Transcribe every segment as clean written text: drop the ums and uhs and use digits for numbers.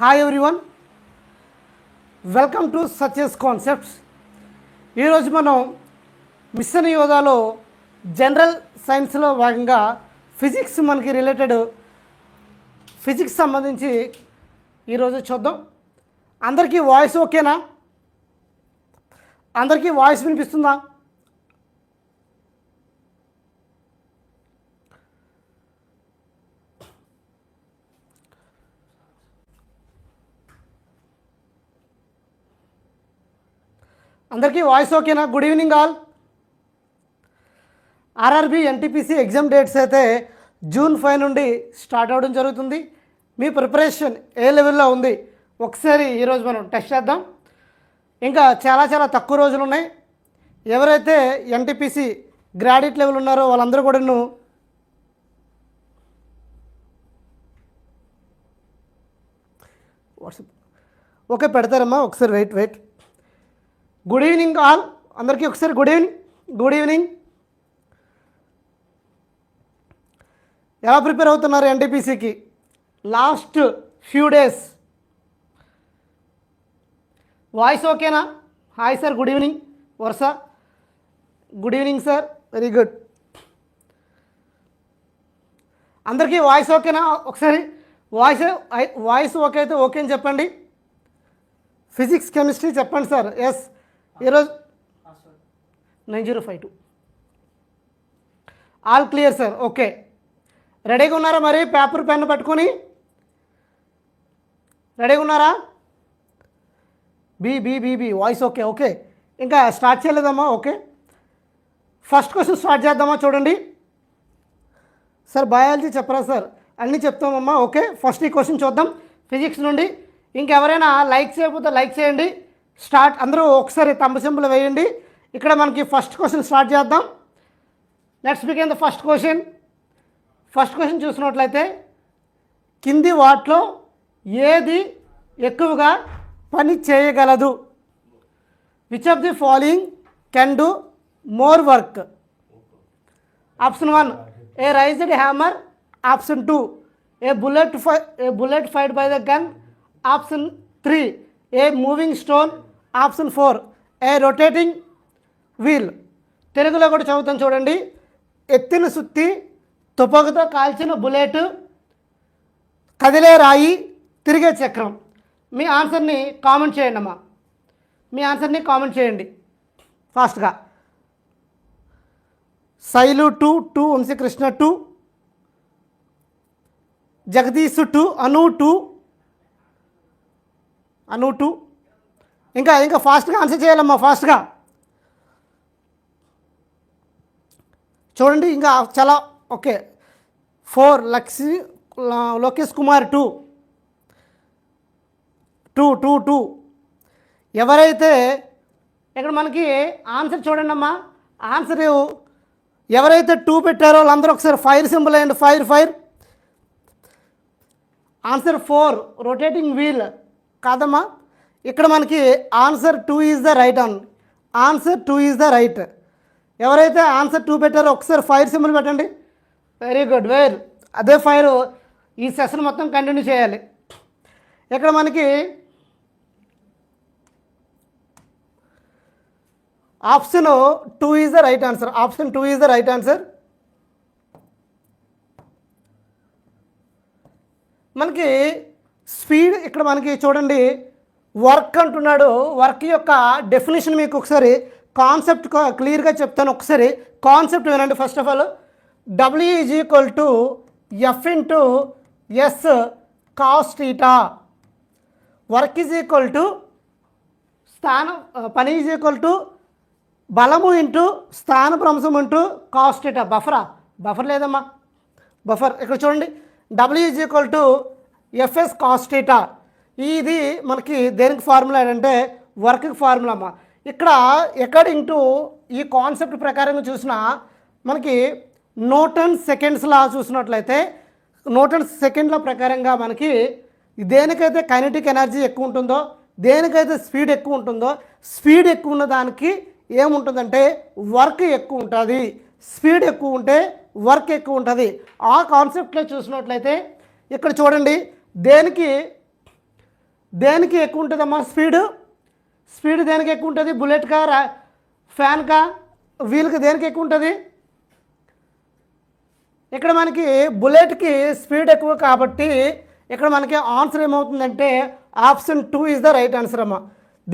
Hi everyone, welcome to success concepts. ఈరోజు మనం machine యోధాలో general సైన్స్లో భాగంగా ఫిజిక్స్ మనకి రిలేటెడ్ ఫిజిక్స్ సంబంధించి ఈరోజు చూద్దాం. అందరికీ వాయిస్ ఓకేనా? అందరికీ వాయిస్ వినిపిస్తుందా? అందరికీ వాయిస్ ఓకేనా? Good evening all. RRB NTPC exam dates అయితే June 5 నుండి స్టార్ట్ అవ్వడం జరుగుతుంది. మీ ప్రిపరేషన్ ఏ లెవెల్లో ఉంది ఒకసారి ఈరోజు మనం టెస్ట్ చేద్దాం. ఇంకా చాలా తక్కువ రోజులు ఉన్నాయి. ఎవరైతే ఎన్టీపీసీ గ్రాడ్యుయేట్ లెవెల్ ఉన్నారో వాళ్ళందరూ కూడా వాట్సాప్ ఓకే పెడతారమ్మా. ఒకసారి వెయిట్. గుడ్ ఈవినింగ్ ఆల్, అందరికీ ఒకసారి గుడ్ ఈవినింగ్. ఎలా ప్రిపేర్ అవుతున్నారు ఎన్టీపీసీకి లాస్ట్ ఫ్యూ డేస్? వాయిస్ ఓకేనా? Hi sir, good evening. Varsha, good evening sir, very good. అందరికీ వాయిస్ ఓకేనా? ఒకసారి వాయిస్ ఓకే అయితే ఓకే అని చెప్పండి. ఫిజిక్స్ కెమిస్ట్రీ చెప్పండి సార్. ఎస్, ఈరోజు 9052 ఆల్ క్లియర్ సార్. ఓకే, రెడీగా ఉన్నారా? మరి పేపర్ పెన్ పట్టుకొని రెడీగా ఉన్నారా? B voice okay. ఇంకా స్టార్ట్ చేయలేదమ్మా? ఓకే, ఫస్ట్ క్వశ్చన్ స్టార్ట్ చేద్దామా? చూడండి సార్, బయాలజీ చెప్పరా సార్? అన్నీ చెప్తామమ్మా. ఓకే, ఫస్ట్ ఈ క్వశ్చన్ చూద్దాం ఫిజిక్స్ నుండి. ఇంకెవరైనా లైక్ చేయకపోతే లైక్ చేయండి. స్టార్ట్ అందరూ ఒకసారి తంబ సింబల్ వేయండి. ఇక్కడ మనకి ఫస్ట్ క్వశ్చన్ స్టార్ట్ చేద్దాం. Let's begin the first question చూసినట్లయితే, కింది వాటిలో ఏది ఎక్కువగా పని చేయగలదు? Which of the following can do more work? Option 1 a raised hammer, option 2 a bullet fired by the gun, option 3 a moving stone, option 4 a rotating wheel. తెలుగులో కూడా చదువుతాను చూడండి. ఎత్తిన సుత్తి, తుపాకుతో కాల్చిన బుల్లెట్, కదిలే రాయి, తిరిగే చక్రం. మీ ఆన్సర్ని కామెంట్ చేయండి అమ్మా. మీ ఆన్సర్ని కామెంట్ చేయండి ఫాస్ట్గా. శైలు 2 వంశీకృష్ణ 2, జగదీష్ 2, అను 2. ఇంకా ఫాస్ట్గా ఆన్సర్ చేయాలమ్మా, ఫాస్ట్గా చూడండి. ఇంకా చాలా ఓకే. 4 లోకేష్ కుమార్ 2. ఎవరైతే ఇక్కడ మనకి ఆన్సర్ చూడండి అమ్మా. ఆన్సర్ ఎవరైతే 2 పెట్టారో వాళ్ళందరూ ఒకసారి ఫైర్ సింబల్ వేయండి. ఫైర్. ఆన్సర్ 4 రొటేటింగ్ వీల్ కాదమ్మా. ఇక్కడ మనకి answer 2 is the right. Answer 2 is the right. ఎవరైతే ఆన్సర్ 2 పెట్టారో ఒకసారి ఫైర్ సింబల్ పెట్టండి. Very good. అదే ఫైర్ ఈ సెషన్ మొత్తం కంటిన్యూ చేయాలి. ఇక్కడ మనకి option 2 is the right answer. Option 2 is the right answer. మనకి స్పీడ్ ఇక్కడ మనకి చూడండి వర్క్ అంటున్నాడు. వర్క్ యొక్క డెఫినేషన్ మీకు ఒకసారి కాన్సెప్ట్ క్లియర్గా చెప్తాను. ఒకసారి కాన్సెప్ట్ వినండి. First of all W is equal to F into S cos theta. Work is equal to పని ఈజ్ ఈక్వల్ టు బలము ఇంటూ స్థానభ్రంశం ఇంటూ కాస్ థీటా. బఫర్ లేదమ్మా, బఫర్. ఇక్కడ చూడండి W is equal to FS cos theta. ఇది మనకి దేనికి formula ఏంటంటే వర్క్కి ఫార్ములా అమ్మా. ఇక్కడ అకార్డింగ్ టు ఈ కాన్సెప్ట్ ప్రకారంగా చూసినా మనకి న్యూటన్ సెకండ్స్ లా చూసినట్లయితే న్యూటన్ సెకండ్ల ప్రకారంగా మనకి దేనికైతే కైనెటిక్ ఎనర్జీ ఎక్కువ ఉంటుందో, దేనికైతే స్పీడ్ ఎక్కువ ఉంటుందో, స్పీడ్ ఎక్కువ ఉన్న దానికి ఏముంటుందంటే వర్క్ ఎక్కువ ఉంటుంది. స్పీడ్ ఎక్కువ ఉంటే వర్క్ ఎక్కువ ఉంటుంది. ఆ కాన్సెప్ట్లో చూసినట్లయితే ఇక్కడ చూడండి దేనికి దేనికి ఎక్కువ ఉంటుందమ్మా స్పీడ్ దేనికి ఎక్కువ ఉంటుంది? బుల్లెట్కా, ఫ్యాన్కా, వీల్కి దేనికి ఎక్కువ ఉంటుంది? ఇక్కడ మనకి బుల్లెట్కి స్పీడ్ ఎక్కువ కాబట్టి ఇక్కడ మనకి ఆన్సర్ ఏమవుతుందంటే option 2 is the right answer అమ్మా.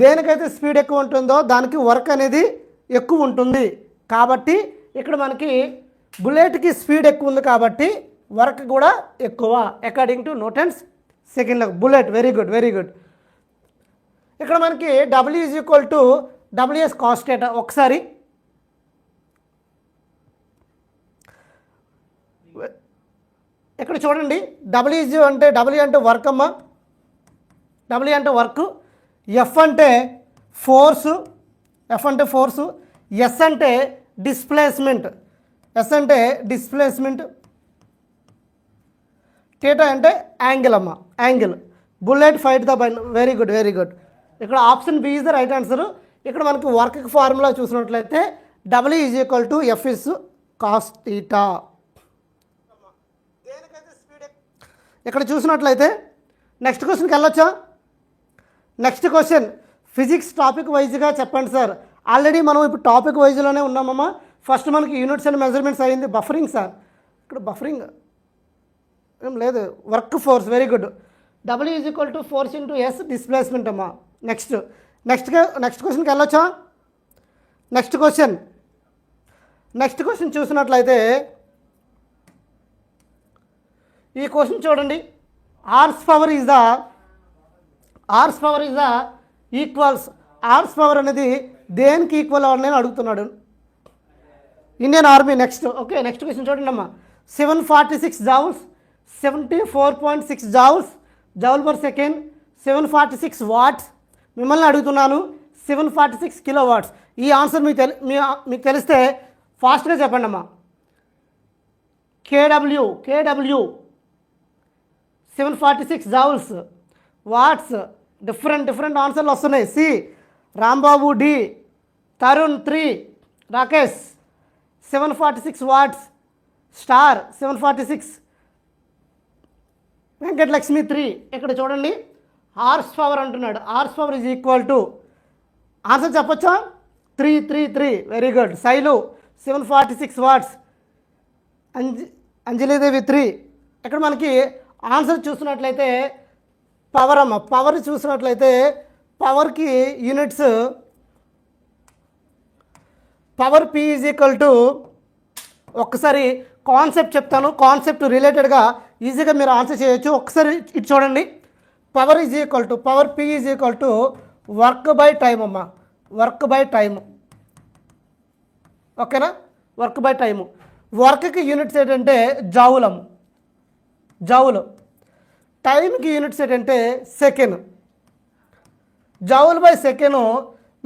దేనికైతే స్పీడ్ ఎక్కువ ఉంటుందో దానికి వర్క్ అనేది ఎక్కువ ఉంటుంది కాబట్టి ఇక్కడ మనకి బుల్లెట్కి స్పీడ్ ఎక్కువ ఉంది కాబట్టి వర్క్ కూడా ఎక్కువ according to Newton's second law. Bullet, very good. ఇక్కడ మనకి W is equal to WS cos theta. ఒకసారి ఇక్కడ చూడండి, W అంటే వర్క్ అమ్మ, W అంటే వర్క్, F అంటే ఫోర్సు, S అంటే డిస్ప్లేస్మెంట్, థీటా అంటే యాంగిల్ అమ్మ, యాంగిల్. బుల్లెట్ ఫైట్ ద బైన్. Very good. ఇక్కడ option B is the right answer. ఇక్కడ మనకు వర్క్ ఫార్ములా చూసినట్లయితే W is equal to F is cos theta. ఇక్కడ చూసినట్లయితే నెక్స్ట్ క్వశ్చన్కి వెళ్ళొచ్చా? నెక్స్ట్ క్వశ్చన్ ఫిజిక్స్ టాపిక్ వైజ్గా చెప్పండి సార్. ఆల్రెడీ మనం ఇప్పుడు టాపిక్ వైజ్లోనే ఉన్నామమ్మా. ఫస్ట్ మనకి యూనిట్స్ అండ్ మెజర్మెంట్స్ అయింది. బఫరింగ్ సార్, ఇక్కడ బఫరింగ్ ఏం లేదు, work force. Very good. W is equal to force into S displacement అమ్మా. నెక్స్ట్ క్వశ్చన్కి వెళ్ళొచ్చా? నెక్స్ట్ క్వశ్చన్ చూసినట్లయితే ఈ క్వశ్చన్ చూడండి. Horse power is the equals. Horse power అనేది దేనికి ఈక్వల్ అని అడుగుతున్నాడు ఇండియన్ ఆర్మీ. నెక్స్ట్ క్వశ్చన్ చూడండి అమ్మా. 746 joules, 74.6 joule per second, 746 watts. మిమ్మల్ని అడుగుతున్నాను 746 కిలో వాట్స్. ఈ ఆన్సర్ మీకు తెలిస్తే ఫాస్ట్గా చెప్పండి అమ్మా. KW 746 joules, watts. డిఫరెంట్ ఆన్సర్లు వస్తున్నాయి. C Rambabu, D Tarun, 3 Rakesh 746 watts, star 746, Venkatalakshmi 3. ఇక్కడ చూడండి హార్స్ పవర్ అంటున్నాడు. Horse power is equal to answer చెప్పొచ్చా? 3. Very good. Sailu 746 watts, Anjalidevi 3. ఇక్కడ మనకి ఆన్సర్ చూసినట్లయితే పవర్ అమ్మ. పవర్ చూసినట్లయితే పవర్కి units, power P is equal to, ఒక్కసారి కాన్సెప్ట్ చెప్తాను, కాన్సెప్ట్ రిలేటెడ్గా ఈజీగా మీరు ఆన్సర్ చేయొచ్చు. ఒకసారి ఇటు చూడండి. Power P is equal to work by time అమ్మ. వర్క్ బై టైము, ఓకేనా? Work by time. వర్క్కి యూనిట్స్ ఏంటంటే జౌలము, జౌలు. టైంకి యూనిట్స్ ఏంటంటే సెకండ్. Joule by second.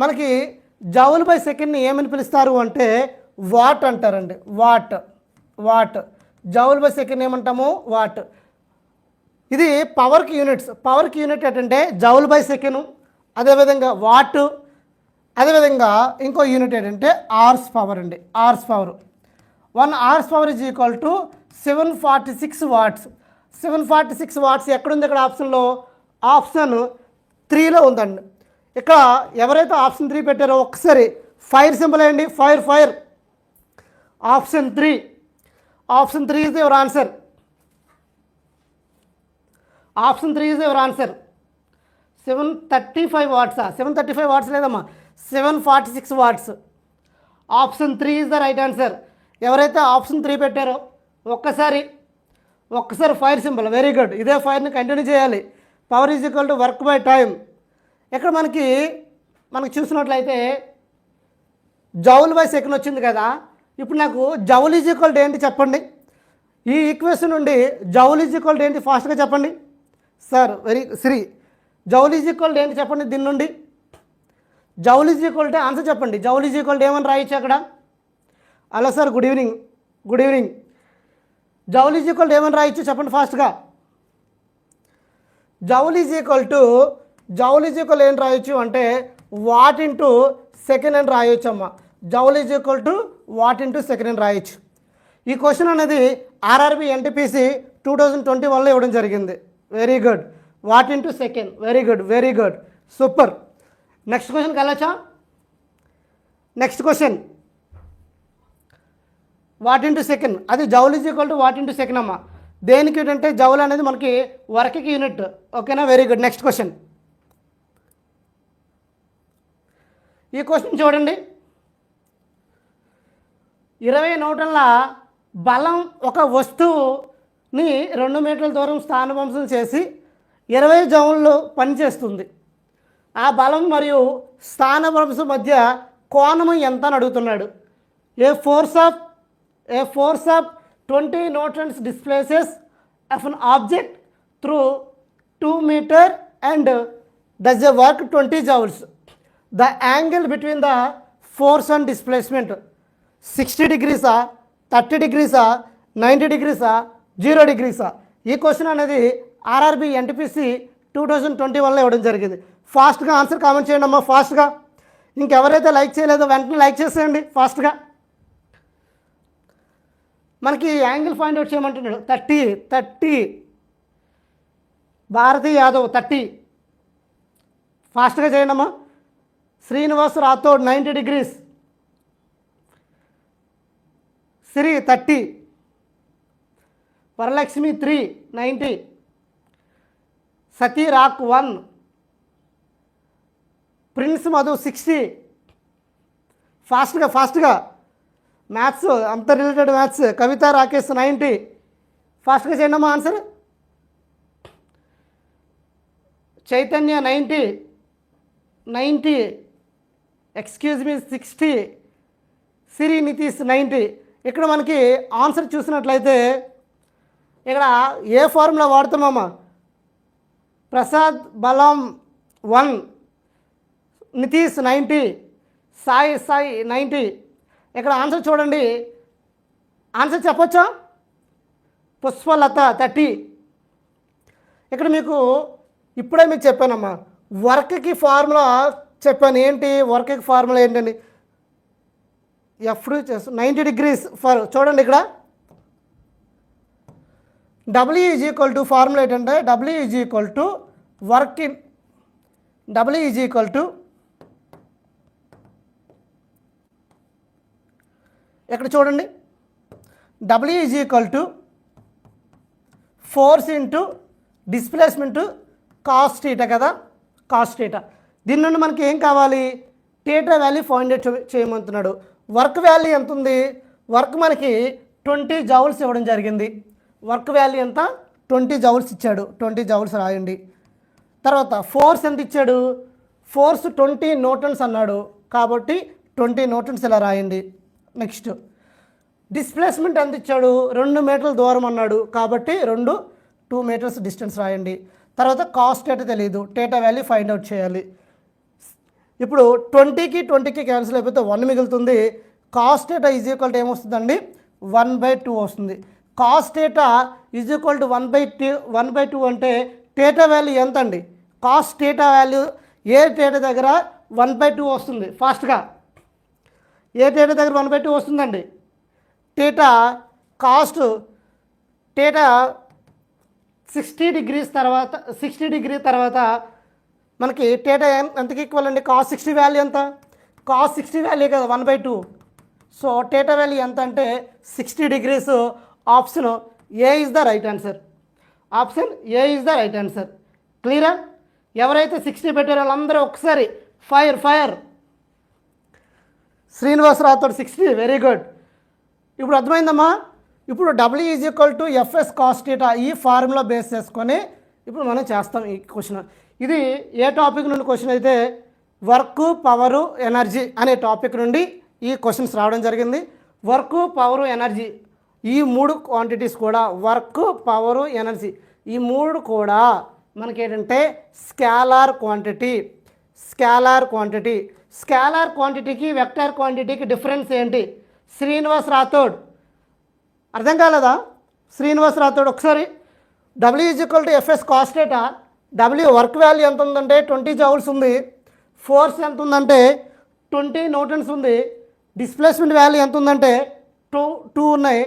మనకి జౌల్ బై సెకండ్ని ఏమని పిలుస్తారు అంటే వాట్ అంటారండి. వాట్. జౌల్ బై సెకండ్ ఏమంటాము? వాట్. ఇది పవర్కి యూనిట్ ఏంటంటే జౌల్ బై సెకండ్, అదేవిధంగా వాట్, అదేవిధంగా ఇంకో యూనిట్ ఏంటంటే ఆర్స్ పవర్ అండి. Horse power. 1 horse power is equal to 746 watts. 746 watts ఎక్కడుంది? ఇక్కడ ఆప్షన్లో ఆప్షన్ 3లో ఉందండి. ఇక్కడ ఎవరైతే ఆప్షన్ 3 పెట్టారో ఒకసారి ఫైర్ సింబల్ వేయండి. Fire. Option 3 is your answer. Option 3 is your answer. 735 వాట్సా? 735 వాట్స్ లేదమ్మా, 746 watts. Option 3 is the right answer. ఎవరైతే ఆప్షన్ 3 పెట్టారో ఒక్కసారి ఫైర్ సింబల్. Very good. ఇదే ఫైర్ని కంటిన్యూ చేయాలి. Power is equal to work by time. ఇక్కడ మనకి చూసినట్లయితే జౌల్ బై సెకండ్ వచ్చింది కదా. ఇప్పుడు నాకు జౌల్ ఈజ్ ఈక్వల్ టు ఏంటి చెప్పండి. ఈ ఈక్వేషన్ నుండి జౌల్ ఈజ్ ఈక్వల్ టు ఏంటి ఫాస్ట్గా చెప్పండి sir. Joule is equal to ఏంటి చెప్పండి. దీని నుండి joule is equal to answer చెప్పండి. జౌల్ ఈజ్ ఈక్వల్ టు ఏమని రాయొచ్చు అక్కడ? Hello sir, good evening. Joule is equal to ఏమని రాయొచ్చు చెప్పండి ఫాస్ట్గా. జౌల్ ఈజ్ ఈక్వల్ ఏం రాయొచ్చు అంటే వాట్ ఇంటూ సెకండ్ అని రాయొచ్చు అమ్మ. Joule is equal to watt into second అని రాయొచ్చు. ఈ క్వశ్చన్ అనేది RRB NTPC 2021లో ఇవ్వడం జరిగింది. Very good. Watt into second. Very good, very good, super. Next క్వశ్చన్కి వెళ్ళొచ్చా? Next question watt into second, అది joule is equal to watt into second అమ్మ. దేనికి అంటే జౌల్ అనేది మనకి వర్క్కి యూనిట్. ఓకేనా, వెరీ గుడ్. నెక్స్ట్ క్వశ్చన్, ఈ క్వశ్చన్ చూడండి. 20 న్యూటన్ల బలం ఒక వస్తువుని 2 మీటర్ల దూరం స్థానభ్రంశం చేసి 20 జౌళ్ళు పనిచేస్తుంది. ఆ బలం మరియు స్థానభ్రంశం మధ్య కోణము ఎంత అని అడుగుతున్నాడు. ఏ force of 20 newtons displaces of an object through 2 meter and does a work 20 joules. The angle between the force and displacement 60 degrees, 30 degrees, 90 degrees, 0 degrees. ఈ క్వశ్చన్ అనేది ఆర్ఆర్బి ఎన్టీపీసీ 2021లో ఇవ్వడం జరిగింది. ఫాస్ట్గా ఆన్సర్ కామెంట్ చేయండి అమ్మా, ఫాస్ట్గా. ఇంకెవరైతే లైక్ చేయలేదో వెంటనే లైక్ చేసేయండి ఫాస్ట్గా. మనకి యాంగిల్ ఫైండ్ అవుట్ చేయమంటున్నాడు. 30 భారతీ యాదవ్ 30. ఫాస్ట్గా చేయండి అమ్మా. శ్రీనివాస్ రాథోడ్ 90 degrees. శ్రీ 30. వరలక్ష్మి 3 90. సతీ రాక్ 1. ప్రిన్స్ మధు 60. ఫాస్ట్గా మ్యాథ్స్ అంత రిలేటెడ్ మ్యాథ్స్. కవిత రాకేష్ 90. ఫాస్ట్గా చేయండి అమ్మా ఆన్సర్. చైతన్య 90. Excuse me 60. సిరి నితీష్ 90. ఇక్కడ మనకి ఆన్సర్ చూసినట్లయితే ఇక్కడ ఏ ఫార్ములా వాడుతున్నామా? ప్రసాద్ బలం 1, నితీష్ 90, సాయి 90. ఇక్కడ ఆన్సర్ చూడండి, ఆన్సర్ చెప్పొచ్చా? పుష్పలత 30. ఇక్కడ మీకు ఇప్పుడే మీకు చెప్పానమ్మా, వర్క్కి ఫార్ములా చెప్పాను. ఏంటి వర్క్కి ఫార్ములా ఏంటండి? ఎఫ్ 90 degrees ఫర్, చూడండి ఇక్కడ W is equal to formula ఏంటంటే W is equal to work in, W is equal to ఇక్కడ చూడండి, W is equal to force into displacement cos theta కదా, కాస్ థీటా. దీని నుండి మనకి ఏం కావాలి? థీటా వాల్యూ ఫైండ్ అవుట్ చేయమంటున్నాడు. వర్క్ వాల్యూ ఎంత ఉంది? వర్క్ మనకి 20 జౌల్స్ ఇవ్వడం జరిగింది. వర్క్ వాల్యూ ఎంత? 20 జౌల్స్ ఇచ్చాడు. 20 జౌల్స్ రాయండి. తర్వాత ఫోర్స్ ఎంత ఇచ్చాడు? ఫోర్స్ 20 న్యూటన్స్ అన్నాడు కాబట్టి 20 న్యూటన్స్ ఇలా రాయండి. నెక్స్ట్ డిస్ప్లేస్మెంట్ ఎంత ఇచ్చాడు? 2 మీటర్ల దూరం అన్నాడు కాబట్టి 2 మీటర్స్ డిస్టెన్స్ రాయండి. తర్వాత కాస్ట్ థీటా తెలియదు, థీటా వాల్యూ ఫైండ్ అవుట్ చేయాలి. ఇప్పుడు 20కి క్యాన్సిల్ అయిపోతే 1 మిగులుతుంది. Cos theta is equal to ఏమొస్తుందండి? 1/2 వస్తుంది. Cos theta is equal to 1/2 అంటే థీటా వాల్యూ ఎంత అండి? కాస్ట్ థీటా వాల్యూ ఏ థీటా దగ్గర 1/2 వస్తుంది? ఫాస్ట్గా ఏ థీటా దగ్గర 1/2 వస్తుందండి? థీటా కాస్ట్ థీటా 60 degrees తర్వాత 60 degree తర్వాత మనకి థీటా ఎంతకి ఈక్వల్ అండి? కాస్ 60 వాల్యూ ఎంత? కాస్ 60 వాల్యూ కదా 1/2. సో థీటా వాల్యూ ఎంత అంటే 60 degrees. Option A is the right answer. Option A is the right answer. క్లియరా? ఎవరైతే 60 పెట్టారో వాళ్ళందరూ ఒకసారి fire. Srinivas Rathod 60. Very good. ఇప్పుడు అర్థమైందమ్మా. ఇప్పుడు W is equal to F S cos theta ఈ ఫార్ములా బేస్ చేసుకొని ఇప్పుడు మనం చేస్తాం ఈ క్వశ్చన్. ఇది ఏ టాపిక్ నుండి క్వశ్చన్ అయితే వర్క్, పవరు, ఎనర్జీ అనే టాపిక్ నుండి ఈ క్వశ్చన్స్ రావడం జరిగింది. వర్క్, పవరు, ఎనర్జీ ఈ 3 క్వాంటిటీస్ కూడా, వర్క్, పవరు, ఎనర్జీ ఈ 3 కూడా మనకేంటంటే స్కేలార్ క్వాంటిటీకి వెక్టార్ క్వాంటిటీకి డిఫరెన్స్ ఏంటి? శ్రీనివాస్ రాథోడ్ అర్థం కాలేదా? శ్రీనివాస్ రాథోడ్ ఒకసారి W is equal to F S cos theta. W work value ఎంత ఉందంటే 20 జౌల్స్ ఉంది. ఫోర్స్ ఎంత ఉందంటే 20 న్యూటన్స్ ఉంది. డిస్ప్లేస్మెంట్ వాల్యూ ఎంత ఉందంటే 2 ఉన్నాయి.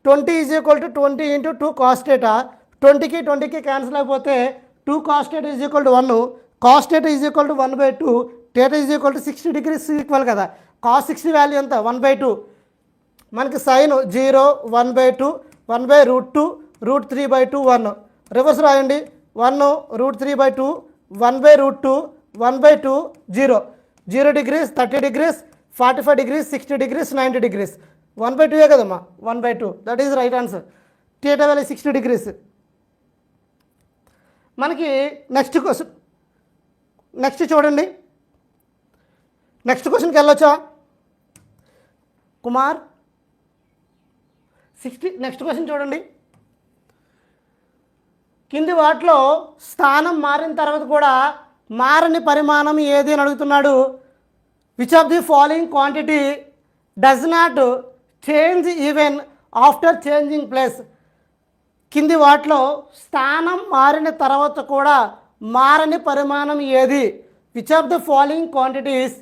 20 is equal to 20 × 2 cos theta. 20కి క్యాన్సిల్ అయిపోతే 2 cos theta is equal to 1, cos theta is equal to 1/2, theta is equal to 60 degrees equal కదా. cos 60 వాల్యూ ఎంత 1/2, మనకి సైన్ 0 1/2 1/√2 √3/2 1, రివర్స్ రాయండి 1 √3/2 1/√2 1/2 0, 0 degrees 30 degrees 45 degrees 60 degrees 90 degrees 1/2 కదమ్మా 1/2, that is right answer. Theta value 60 degrees. మనకి next question, next చూడండి, next క్వశ్చన్కి వెళ్ళొచ్చా Kumar? 60. Next question చూడండి. కింది వాటిలో స్థానం మారిన తర్వాత కూడా మారని పరిమాణం ఏది అని అడుగుతున్నాడు. Which of the following quantity does not change even after changing place? కింది వాటిలో స్థానం మారిన తర్వాత కూడా మారని పరిమాణం ఏది? Which of the following quantities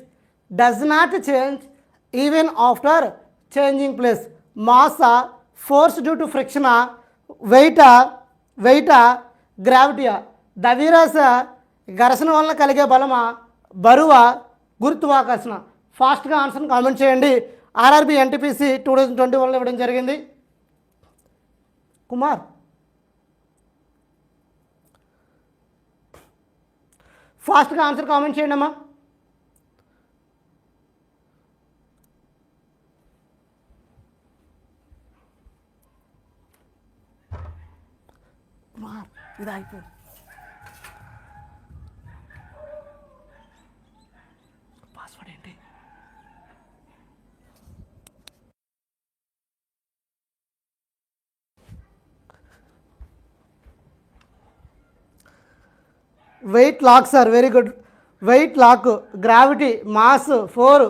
does not change even after changing place? మాసా, ఫోర్స్ డ్యూ టు ఫ్రిక్షనా, వెయిటా, గ్రావిటీయా? ద్రవ్యరాశ, ఘర్షణ వలన కలిగే బలమా, బరువా, గురుత్వాకర్షణ? ఫాస్ట్గా ఆన్సర్ని కామెంట్ చేయండి. ఆర్ఆర్బి ఎన్టీపీసీ 2021లో ఇవ్వడం జరిగింది. కుమార్ ఫాస్ట్గా ఆన్సర్ కామెంట్ చేయండి అమ్మా. కుమార్ ఇది అయిపోయింది. పాస్వర్డ్ ఏంటి? Weight lock sir, very good. Weight lock, gravity, mass 4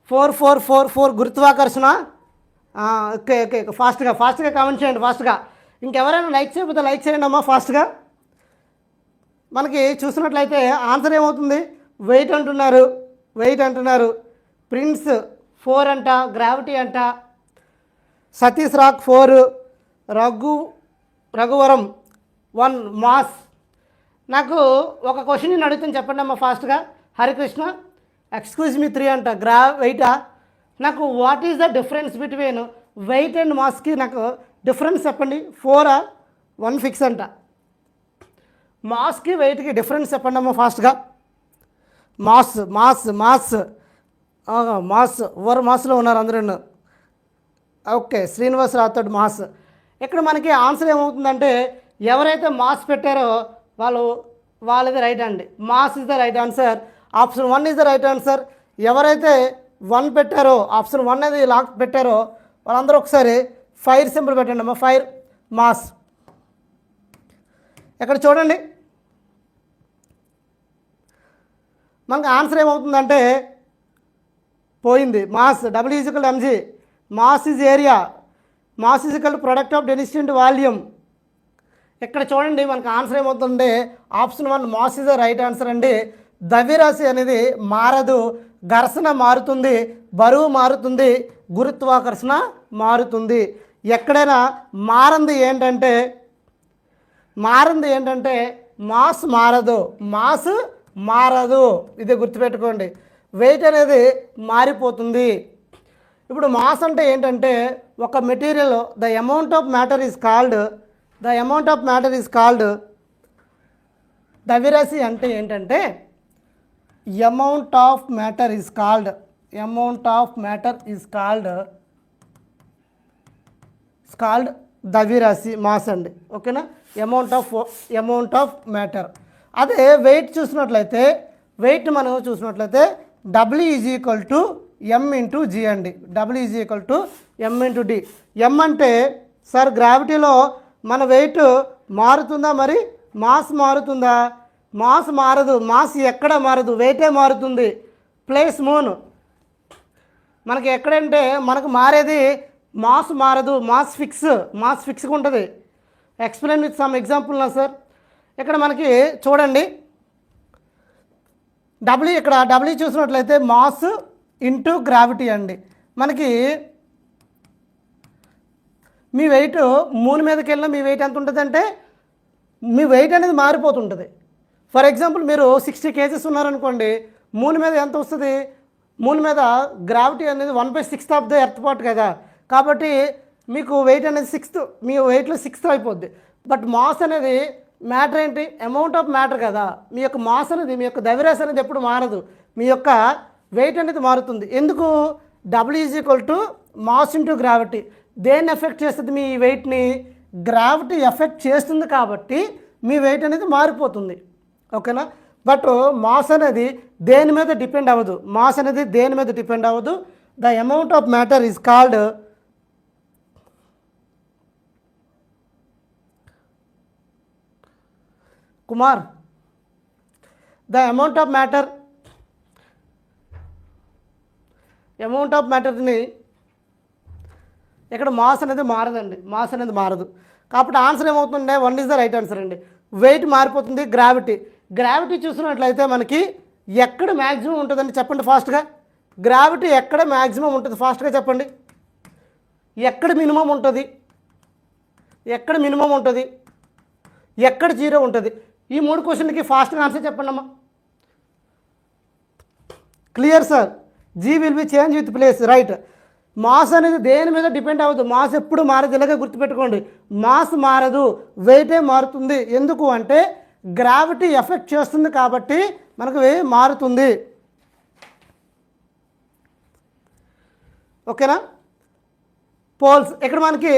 4 4 4 4, గురుత్వాకర్షణ. ఓకే ఓకే, ఫాస్ట్గా కామెంట్ చేయండి ఫాస్ట్గా. ఇంకెవరైనా లైక్ చేయకపోతే లైక్ చేయండి అమ్మా ఫాస్ట్గా. మనకి చూసినట్లయితే ఆన్సర్ ఏమవుతుంది? వెయిట్ అంటున్నారు. ప్రిన్స్ 4 అంట, గ్రావిటీ అంట. Satish rock 4, Raghuvaram 1, mass. నాకు ఒక క్వశ్చన్ నేను అడుగుతాను, చెప్పండి అమ్మా ఫాస్ట్గా. హరికృష్ణ ఎక్స్క్యూజ్ మీ 3 అంట, వెయిటా? నాకు what is the difference between weight and మాస్కి నాకు డిఫరెన్స్ చెప్పండి. 4 1 ఫిక్స్ అంట. మాస్కి వెయిట్కి డిఫరెన్స్ చెప్పండి అమ్మా ఫాస్ట్గా. మాస్ ఓవర్ మాస్లో ఉన్నారు అందరూ. Okay, Srinivas Rathod mass. ఇక్కడ మనకి ఆన్సర్ ఏమవుతుందంటే ఎవరైతే మాస్ పెట్టారో వాళ్ళది రైట్ అండి. Mass is the right answer. Option 1 is the right answer. ఎవరైతే 1 పెట్టారో, ఆప్షన్ 1 అనేది లాక్ పెట్టారో వాళ్ళందరూ ఒకసారి ఫైర్ సింబల్ పెట్టండి అమ్మా. Fire, mass. ఇక్కడ చూడండి, మనకు ఆన్సర్ ఏమవుతుందంటే పోయింది. Mass W = mg. Mass is area, mass is equal to product of density into volume. ఇక్కడ చూడండి మనకు ఆన్సర్ ఏమవుతుందంటే option 1 mass is the right answer అండి. ద్రవ్యరాశి అనేది మారదు, ఘర్షణ మారుతుంది, బరువు మారుతుంది, గురుత్వాకర్షణ మారుతుంది. ఎక్కడైనా మారంది ఏంటంటే మాస్ మారదు, ఇది గుర్తుపెట్టుకోండి. వెయిట్ అనేది మారిపోతుంది. ఇప్పుడు మాస్ అంటే ఏంటంటే ఒక material the amount of matter is called ద్రవ్యరాశి అంటే ఏంటంటే amount of matter is called ద్రవ్యరాశి, మాస్ అండి. ఓకేనా? Amount of matter. అదే వెయిట్ మనం చూసినట్లయితే W = m × g అండి. W = m × d. m అంటే సార్ గ్రావిటీలో మన వెయిట్ మారుతుందా, మరి మాస్ మారుతుందా? మాస్ మారదు. మాస్ ఎక్కడ మారదు, వెయిటే మారుతుంది. Place moon. మనకి ఎక్కడంటే మనకు మారేది మాస్ మారదు, మాస్ ఫిక్స్గా ఉంటుంది. ఎక్స్ప్లెయిన్ విత్ సమ్ ఎగ్జాంపుల్ నా సార్. ఇక్కడ మనకి చూడండి ఇక్కడ W చూసినట్లయితే మాస్ ఇంటూ గ్రావిటీ అండి. మనకి మీ వెయిట్ మూన్ మీదకి వెళ్ళిన మీ వెయిట్ ఎంత ఉంటుందంటే మీ వెయిట్ అనేది మారిపోతుంటుంది. ఫర్ ఎగ్జాంపుల్ మీరు 60 kgs ఉన్నారనుకోండి, మూన్ మీద ఎంత వస్తుంది? మూన్ మీద గ్రావిటీ అనేది 1/6 ఆఫ్ ద ఎర్త్ పార్ట్ కదా, కాబట్టి మీకు వెయిట్ అనేది 6th, మీ వెయిట్లో 6th అయిపోద్ది. బట్ మాస్ అనేది మ్యాటర్ ఏంటి? అమౌంట్ ఆఫ్ మ్యాటర్ కదా. మీ యొక్క మాస్ అనేది, మీ యొక్క ద్రవ్యరాశి అనేది ఎప్పుడు మారదు, మీ యొక్క వెయిట్ అనేది మారుతుంది. ఎందుకు? W mass into gravity. దేన్ని ఎఫెక్ట్ చేస్తుంది? మీ వెయిట్ని గ్రావిటీ ఎఫెక్ట్ చేస్తుంది, కాబట్టి మీ వెయిట్ అనేది మారిపోతుంది. ఓకేనా? బట్ మాస్ అనేది దేని మీద డిపెండ్ అవ్వదు. మాస్ అనేది దేని మీద డిపెండ్ అవ్వదు. The amount of matter is called Kumar, the amount of మ్యాటర్ని ఇక్కడ మాస్ అనేది మారదండి, మాస్ అనేది మారదు. కాబట్టి ఆన్సర్ ఏమవుతుందంటే 1 ఈజ్ ద రైట్ ఆన్సర్ అండి. వెయిట్ మారిపోతుంది. గ్రావిటీ చూసినట్లయితే మనకి ఎక్కడ మ్యాక్సిమం ఉంటుందండి చెప్పండి ఫాస్ట్గా. గ్రావిటీ ఎక్కడ మ్యాక్సిమం ఉంటుంది ఫాస్ట్గా చెప్పండి. ఎక్కడ మినిమం ఉంటుంది? ఎక్కడ జీరో ఉంటుంది? ఈ 3 క్వశ్చన్లకి ఫాస్ట్గా ఆన్సర్ చెప్పండి అమ్మా. Clear sir? G will be change with place, right. Mass అనేది దేని మీద డిపెండ్ అవ్వదు. మాస్ ఎప్పుడు మారదు. ఇలాగే గుర్తుపెట్టుకోండి, మాస్ మారదు, వెయిటే మారుతుంది. ఎందుకు అంటే గ్రావిటీ ఎఫెక్ట్ చేస్తుంది కాబట్టి మనకు మారుతుంది. ఓకేనా? పోల్స్ ఇక్కడ మనకి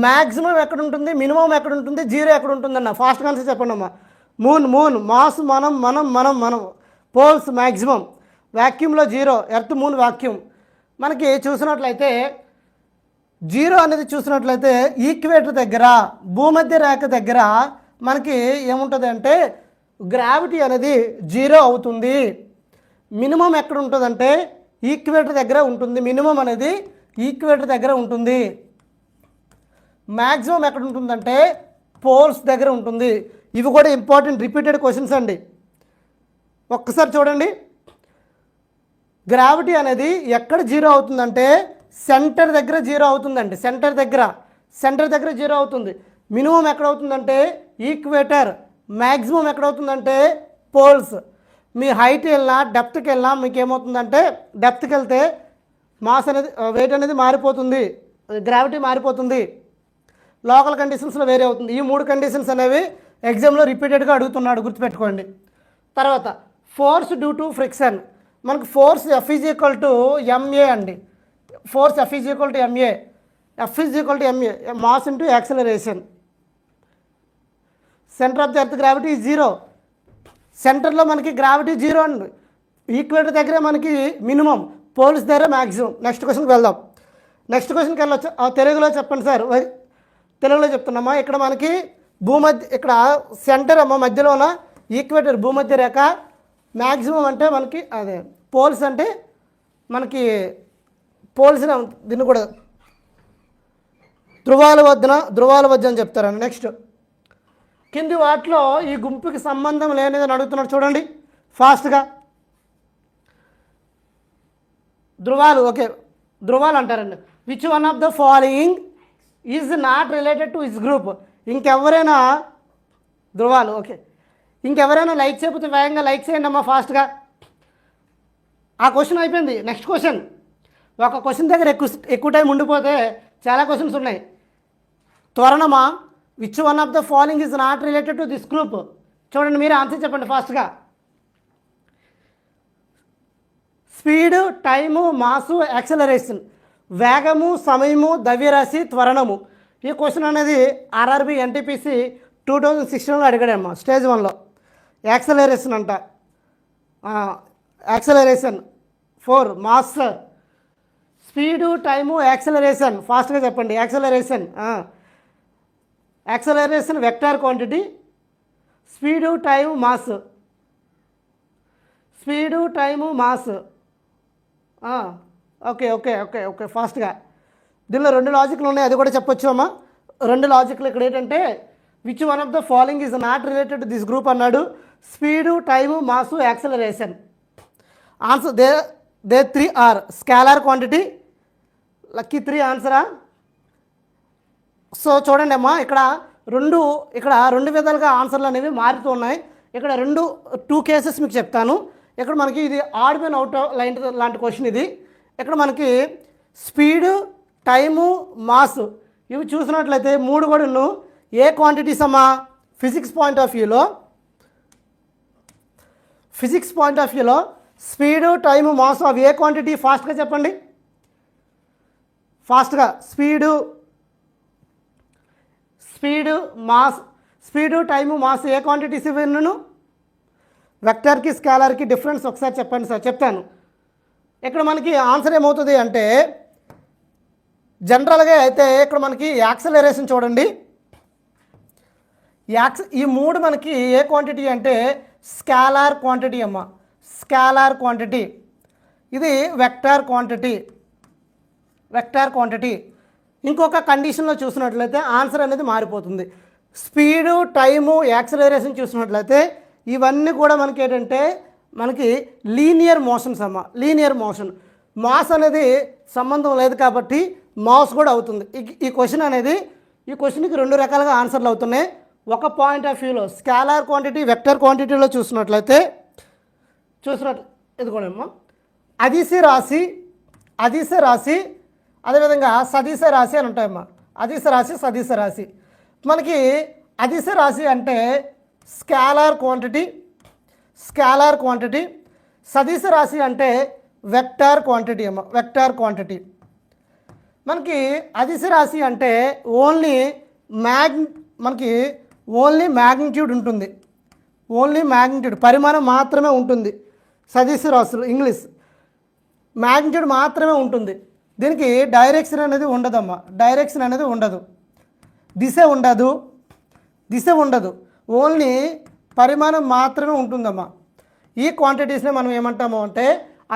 మ్యాక్సిమం ఎక్కడ ఉంటుంది, మినిమం ఎక్కడ ఉంటుంది, జీరో ఎక్కడ ఉంటుందన్న ఫాస్ట్గా ఆన్సర్ చెప్పండి అమ్మా. మూన్ మాస్ మనం పోల్స్ మ్యాక్సిమం, వ్యాక్యూమ్లో జీరో, ఎర్త్ మూన్ వ్యాక్యూమ్. మనకి చూసినట్లయితే జీరో అనేది చూసినట్లయితే ఈక్వేటర్ దగ్గర, భూమధ్య రేఖ దగ్గర మనకి ఏముంటుంది అంటే గ్రావిటీ అనేది జీరో అవుతుంది. మినిమం ఎక్కడ ఉంటుందంటే ఈక్వేటర్ దగ్గర ఉంటుంది. మినిమం అనేది ఈక్వేటర్ దగ్గర ఉంటుంది. మ్యాక్సిమం ఎక్కడ ఉంటుందంటే పోల్స్ దగ్గర ఉంటుంది. ఇవి కూడా ఇంపార్టెంట్ రిపీటెడ్ క్వశ్చన్స్ అండి. ఒక్కసారి చూడండి, గ్రావిటీ అనేది ఎక్కడ జీరో అవుతుందంటే సెంటర్ దగ్గర జీరో అవుతుందండి. సెంటర్ దగ్గర జీరో అవుతుంది. మినిమం ఎక్కడ అవుతుందంటే ఈక్వేటర్, మ్యాక్సిమం ఎక్కడ అవుతుందంటే పోల్స్. మీ హైట్ వెళ్ళినా డెప్త్కి వెళ్ళినా మీకు ఏమవుతుందంటే డెప్త్కి వెళ్తే మాస్ అనేది, వెయిట్ అనేది మారిపోతుంది, గ్రావిటీ మారిపోతుంది. లోకల్ కండిషన్స్లో వేరే అవుతుంది. ఈ 3 కండిషన్స్ అనేవి ఎగ్జామ్లో రిపీటెడ్గా అడుగుతున్నాడు, గుర్తుపెట్టుకోండి. తర్వాత ఫోర్స్ డ్యూ టు ఫ్రిక్షన్. మనకు force F is equal to MA అండి. Force F is equal to MA. Mass into acceleration. Centre of the earth gravity zero. సెంటర్లో మనకి గ్రావిటీ జీరో అండి. ఈక్వేటర్ దగ్గర మనకి మినిమం, పోల్స్ దగ్గర మ్యాక్సిమం. నెక్స్ట్ క్వశ్చన్కి వెళ్దాం. నెక్స్ట్ క్వశ్చన్కి వెళ్ళొచ్చు. తెలుగులో చెప్పండి సార్. తెలుగులో చెప్తున్నామా. ఇక్కడ మనకి ఇక్కడ సెంటర్ అమ్మ మధ్యలోన ఈక్వేటర్, భూమధ్య రేఖ. మ్యాక్సిమం అంటే మనకి అదే, పోల్స్ అంటే మనకి పోల్స్ దీన్ని కూడా ధృవాల వద్ద అని చెప్తారండి. నెక్స్ట్ కింది వాటిలో ఈ గుంపుకి సంబంధం లేనిదని అడుగుతున్నాడు చూడండి ఫాస్ట్గా. ధృవాలు, ఓకే, ధృవాలు అంటారండి. Which one of the following is not related to his group. ఇంకెవరైనా ధృవాలు, ఓకే, ఇంకెవరైనా లైక్ చేయకపోతే వేగంగా లైక్ చేయండి అమ్మా ఫాస్ట్గా. ఆ క్వశ్చన్ అయిపోయింది. Next question. ఒక క్వశ్చన్ దగ్గర ఎక్కువ టైం ఉండిపోతే చాలా క్వశ్చన్స్ ఉన్నాయి. త్వరణమా, which one of the following is not related to this group. చూడండి, మీరు ఆన్సర్ చెప్పండి ఫాస్ట్గా. Speed, time, mass, acceleration. వేగము, సమయము, ద్రవ్యరాశి, త్వరణము. ఈ క్వశ్చన్ అనేది RRB NTPC 2016లో అడిగాడమ్మా స్టేజ్ 1లో. యాక్సలరేషన్ అంట, acceleration 4, mass, speed, time, acceleration. ఫాస్ట్గా చెప్పండి. Acceleration vector quantity, speed, time, mass. Okay okay okay okay ఫాస్ట్గా. దీనిలో 2 లాజిక్లు ఉన్నాయి, అది కూడా చెప్పొచ్చు అమ్మా. 2 లాజిక్లు ఇక్కడ ఏంటంటే which one of the following is not related to this group అన్నాడు. Speed, time, mass, acceleration. Answer they 3 are scalar quantity. Lucky 3 ఆన్సరా. సో చూడండి అమ్మా, ఇక్కడ రెండు ఇక్కడ రెండు విధాలుగా ఆన్సర్లు అనేవి మారుతూ ఉన్నాయి. ఇక్కడ టూ కేసెస్ మీకు చెప్తాను. ఇక్కడ మనకి ఇది ఆడ్ మ్యాన్ అవుట్ లైన్ లాంటి క్వశ్చన్ ఇది. ఇక్కడ మనకి స్పీడు, టైము, మాస్ ఇవి చూసినట్లయితే మూడు కూడా ఏ క్వాంటిటీస్ అమ్మా? ఫిజిక్స్ పాయింట్ ఆఫ్ వ్యూలో స్పీడు, టైము, మాస్ అవి ఏ క్వాంటిటీ? ఫాస్ట్గా చెప్పండి, ఫాస్ట్గా. స్పీడు, టైము, మాస్ ఏ క్వాంటిటీస్ ఇవ్వను? వెక్టర్కి స్కేలర్కి డిఫరెన్స్ ఒకసారి చెప్పండి సార్. చెప్తాను. ఇక్కడ మనకి ఆన్సర్ ఏమవుతుంది అంటే జనరల్గా అయితే ఇక్కడ మనకి యాక్సలరేషన్ చూడండి. ఈ మూడు మనకి ఏ క్వాంటిటీ అంటే స్కేలార్ క్వాంటిటీ అమ్మ, స్కేలార్ క్వాంటిటీ. ఇది వెక్టార్ క్వాంటిటీ. ఇంకొక కండిషన్లో చూసినట్లయితే ఆన్సర్ అనేది మారిపోతుంది. స్పీడు, టైము, యాక్సలరేషన్ చూసినట్లయితే ఇవన్నీ కూడా మనకి ఏంటంటే మనకి లీనియర్ మోషన్స్ అమ్మ, లీనియర్ మోషన్. మాస్ అనేది సంబంధం లేదు కాబట్టి మాస్ కూడా అవుతుంది. ఈ క్వశ్చన్కి రెండు రకాలుగా ఆన్సర్లు అవుతున్నాయి. ఒక పాయింట్ ఆఫ్ వ్యూలో స్కేలార్ క్వాంటిటీ, వెక్టర్ క్వాంటిటీలో చూసినట్లయితే ఇది కూడా అమ్మా అదిశ రాశి అదేవిధంగా సదిశ రాశి అని ఉంటాయమ్మా. అదిశ రాశి, సదిశ రాశి. మనకి అదిశ రాశి అంటే స్కేలార్ క్వాంటిటీ, సదిశ రాశి అంటే వెక్టార్ క్వాంటిటీ అమ్మ, వెక్టార్ క్వాంటిటీ. మనకి అదిశ రాశి అంటే ఓన్లీ మ్యాగ్నిట్యూడ్ ఉంటుంది, ఓన్లీ మ్యాగ్నిట్యూడ్ పరిమాణం మాత్రమే ఉంటుంది. సదిశ రాశులు ఇంగ్లీష్ మ్యాగ్నిట్యూడ్ మాత్రమే ఉంటుంది. దీనికి డైరెక్షన్ అనేది ఉండదమ్మా, డైరెక్షన్ అనేది ఉండదు, దిశ ఉండదు, ఓన్లీ పరిమాణం మాత్రమే ఉంటుందమ్మా. ఈ క్వాంటిటీస్ని మనం ఏమంటాము అంటే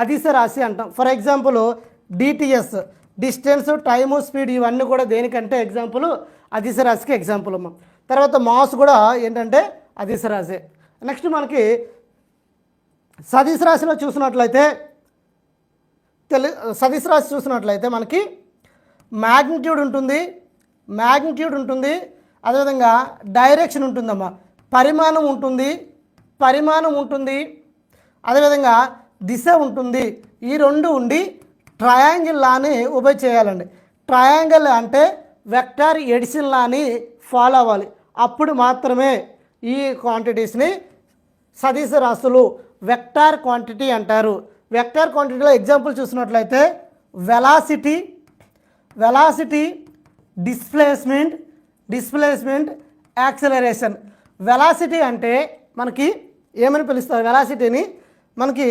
అదిశ రాశి అంటాం. For example DTS, distance, time, speed ఇవన్నీ కూడా దేనికంటే ఎగ్జాంపుల్ అదిశ రాశికి ఎగ్జాంపుల్ అమ్మా. తర్వాత మాస్ కూడా ఏంటంటే అదిశ రాశి. నెక్స్ట్ మనకి సదిశ రాశిలో చూసినట్లయితే సదిశ రాశి చూసినట్లయితే మనకి మ్యాగ్నిట్యూడ్ ఉంటుంది, అదేవిధంగా డైరెక్షన్ ఉంటుందమ్మా, పరిమాణం ఉంటుంది, అదేవిధంగా దిశ ఉంటుంది. ఈ రెండు ఉండి ట్రయాంగిల్ లాని ఉభయ చేయాలండి. ట్రయాంగిల్ అంటే వెక్టార్ ఎడిషన్ లాని ఫాలో అవ్వాలి. అప్పుడు మాత్రమే ఈ క్వాంటిటీస్ని సదిశ రాశులు వెక్టార్ క్వాంటిటీ అంటారు. వెక్టార్ క్వాంటిటీలో ఎగ్జాంపుల్ చూసినట్లయితే వెలాసిటీ, డిస్ప్లేస్మెంట్, యాక్సలరేషన్. వెలాసిటీ అంటే మనకి ఏమని పిలుస్తారు? వెలాసిటీని మనకి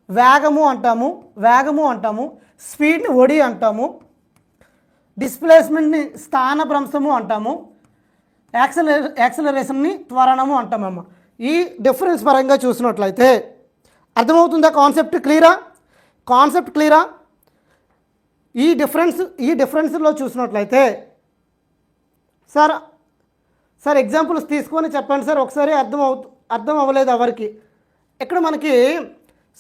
వేగము అంటాము, స్పీడ్ని ఒడి అంటాము, డిస్ప్లేస్మెంట్ని స్థానభ్రంశము అంటాము, యాక్సలరేషన్ని త్వరణము అంటామమ్మ. ఈ డిఫరెన్స్ పరంగా చూసినట్లయితే అర్థమవుతుందా? కాన్సెప్ట్ క్లియరా? ఈ డిఫరెన్స్లో చూసినట్లయితే సార్ ఎగ్జాంపుల్స్ తీసుకొని చెప్పండి సార్ ఒకసారి. అర్థం అవ్వలేదు ఎవరికి. ఇక్కడ మనకి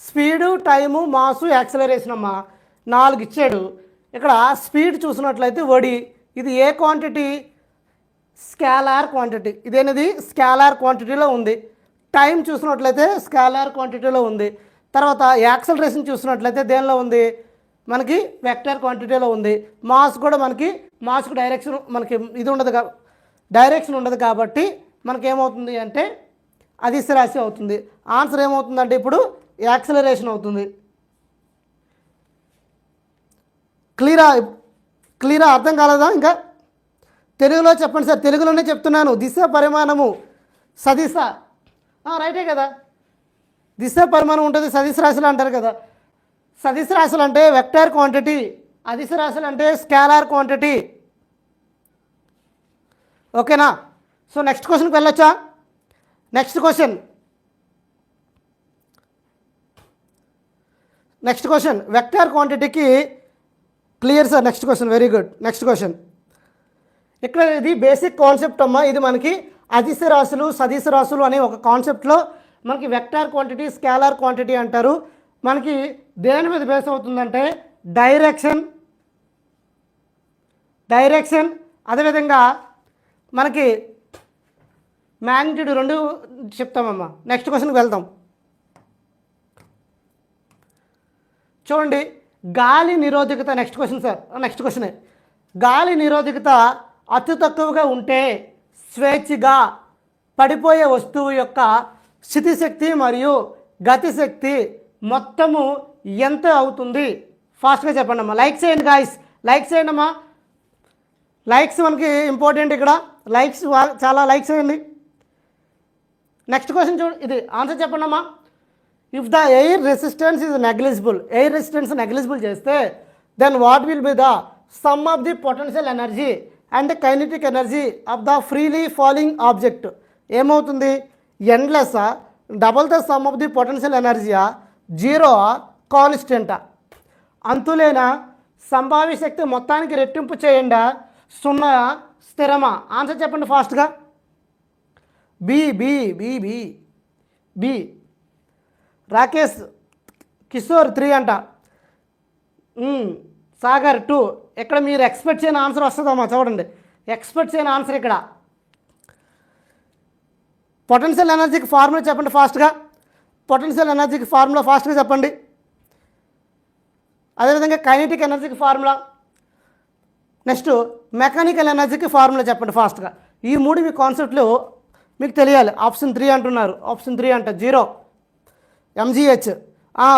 స్పీడు, టైము, మాసు, యాక్సలరేషన్ అమ్మ 4 ఇచ్చాడు. ఇక్కడ స్పీడ్ చూసినట్లయితే ఒడి, ఇది ఏ క్వాంటిటీ? Scalar quantity. ఇదేనది స్కేలార్ క్వాంటిటీలో ఉంది. టైం చూసినట్లయితే స్కేలార్ క్వాంటిటీలో ఉంది. తర్వాత యాక్సలరేషన్ చూసినట్లయితే దేనిలో ఉంది? మనకి వెక్టర్ క్వాంటిటీలో ఉంది. మాస్ కూడా మాస్కు డైరెక్షన్ డైరెక్షన్ ఉండదు కాబట్టి మనకేమవుతుంది అంటే అదిశ రాశి అవుతుంది. ఆన్సర్ ఏమవుతుందంటే ఇప్పుడు యాక్సలరేషన్ అవుతుంది. క్లియరా? అర్థం కాలేదా? ఇంకా తెలుగులో చెప్పండి సార్. తెలుగులోనే చెప్తున్నాను. దిశ, పరిమాణము, సదిశ రైటే కదా. దిశ, పరిమాణం ఉంటుంది సదిశ రాశులు అంటారు కదా. సదిశ రాశులు అంటే వెక్టార్ క్వాంటిటీ, అదిశ రాశులు అంటే స్కేలార్ క్వాంటిటీ. ఓకేనా? సో నెక్స్ట్ క్వశ్చన్కి వెళ్ళొచ్చా? నెక్స్ట్ క్వశ్చన్ వెక్టార్ క్వాంటిటీకి clear sir. Next question very good. Next question ఇక్కడ ఇది బేసిక్ కాన్సెప్ట్ అమ్మా. ఇది మనకి అదిశ రాశులు, సదిశ రాశులు అనే ఒక కాన్సెప్ట్లో మనకి వెక్టార్ క్వాంటిటీ, స్కేలార్ క్వాంటిటీ అంటారు. మనకి దేని మీద బేస్ అవుతుందంటే డైరెక్షన్, అదేవిధంగా మనకి మ్యాగ్నిట్యూడ్ 2 చెప్తామమ్మా. నెక్స్ట్ క్వశ్చన్కి వెళ్దాం. చూడండి, గాలి నిరోధకత. నెక్స్ట్ క్వశ్చన్ సార్, నెక్స్ట్ క్వశ్చనే. గాలి నిరోధకత అతి తక్కువగా ఉంటే స్వేచ్ఛగా పడిపోయే వస్తువు యొక్క స్థితిశక్తి మరియు గతిశక్తి మొత్తము ఎంత అవుతుంది? ఫాస్ట్గా చెప్పండి అమ్మా. లైక్ చేయండి గాయస్, లైక్ చేయండి అమ్మా. లైక్స్ మనకి ఇంపార్టెంట్ ఇక్కడ. లైక్స్ చాలా లైక్స్ చేయండి. నెక్స్ట్ క్వశ్చన్ చూడు, ఇది ఆన్సర్ చెప్పండి అమ్మా. If the air resistance is negligible, air resistance negligible చేస్తే then what will be the sum of the potential energy and kinetic energy of the freely falling object? ఏమవుతుంది? ఎండ్లెస్సా, double the sum of the potential ఎనర్జీయా, జీరోవా, కాన్స్టెంటా? అంతులేనా, సంభావ్య శక్తి మొత్తానికి రెట్టింపు చేయండా, సున్నా, స్థిరమా? ఆన్సర్ చెప్పండి ఫాస్ట్గా. B B B B B. Rakesh Kishore 3 అంట. సాగర్ 2. ఇక్కడ మీరు ఎక్స్పెక్ట్ చేయని ఆన్సర్ వస్తుందమ్మా. చూడండి, ఎక్స్పెక్ట్ చేయని ఆన్సర్ ఇక్కడ. పొటెన్షియల్ ఎనర్జీకి ఫార్ములా చెప్పండి ఫాస్ట్గా. పొటెన్షియల్ ఎనర్జీకి ఫార్ములా ఫాస్ట్గా చెప్పండి. అదేవిధంగా కైనెటిక్ ఎనర్జీకి ఫార్ములా, నెక్స్ట్ మెకానికల్ ఎనర్జీకి ఫార్ములా చెప్పండి ఫాస్ట్గా. ఈ 3 మీ కాన్సెప్ట్లు మీకు తెలియాలి. ఆప్షన్ 3 అంటున్నారు. ఆప్షన్ 3 అంట 0 ఎంజీహెచ్.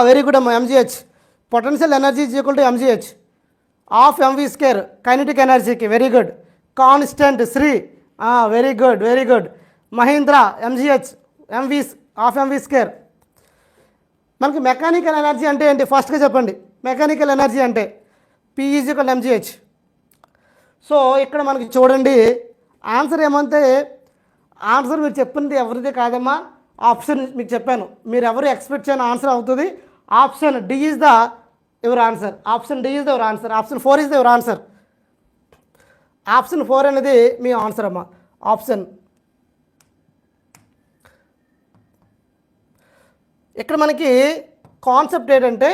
వెరీ గుడ్ అమ్మా. M G H potential energy is equal to M G H of M V square kinetic ఎనర్జీకి. Very good. Constant sir. Very good, very good. Mahindra M G H M V of M V square. మనకి మెకానికల్ ఎనర్జీ అంటే ఏంటి ఫస్ట్గా చెప్పండి. Mechanical energy అంటే P is equal M G H. So ఇక్కడ మనకి చూడండి ఆన్సర్ ఏమంటే, ఆన్సర్ మీరు చెప్పింది ఎవరిది కాదమ్మా. ఆప్షన్ మీకు చెప్పాను, మీరు ఎవరు ఎక్స్పెక్ట్ చేయని ఆన్సర్ అవుతుంది. Option D is the your answer. Option D is the your answer. Option 4 is the your answer. Option 4 అనేది మీ ఆన్సర్ అమ్మా. ఆప్షన్ ఇక్కడ మనకి కాన్సెప్ట్ ఏంటంటే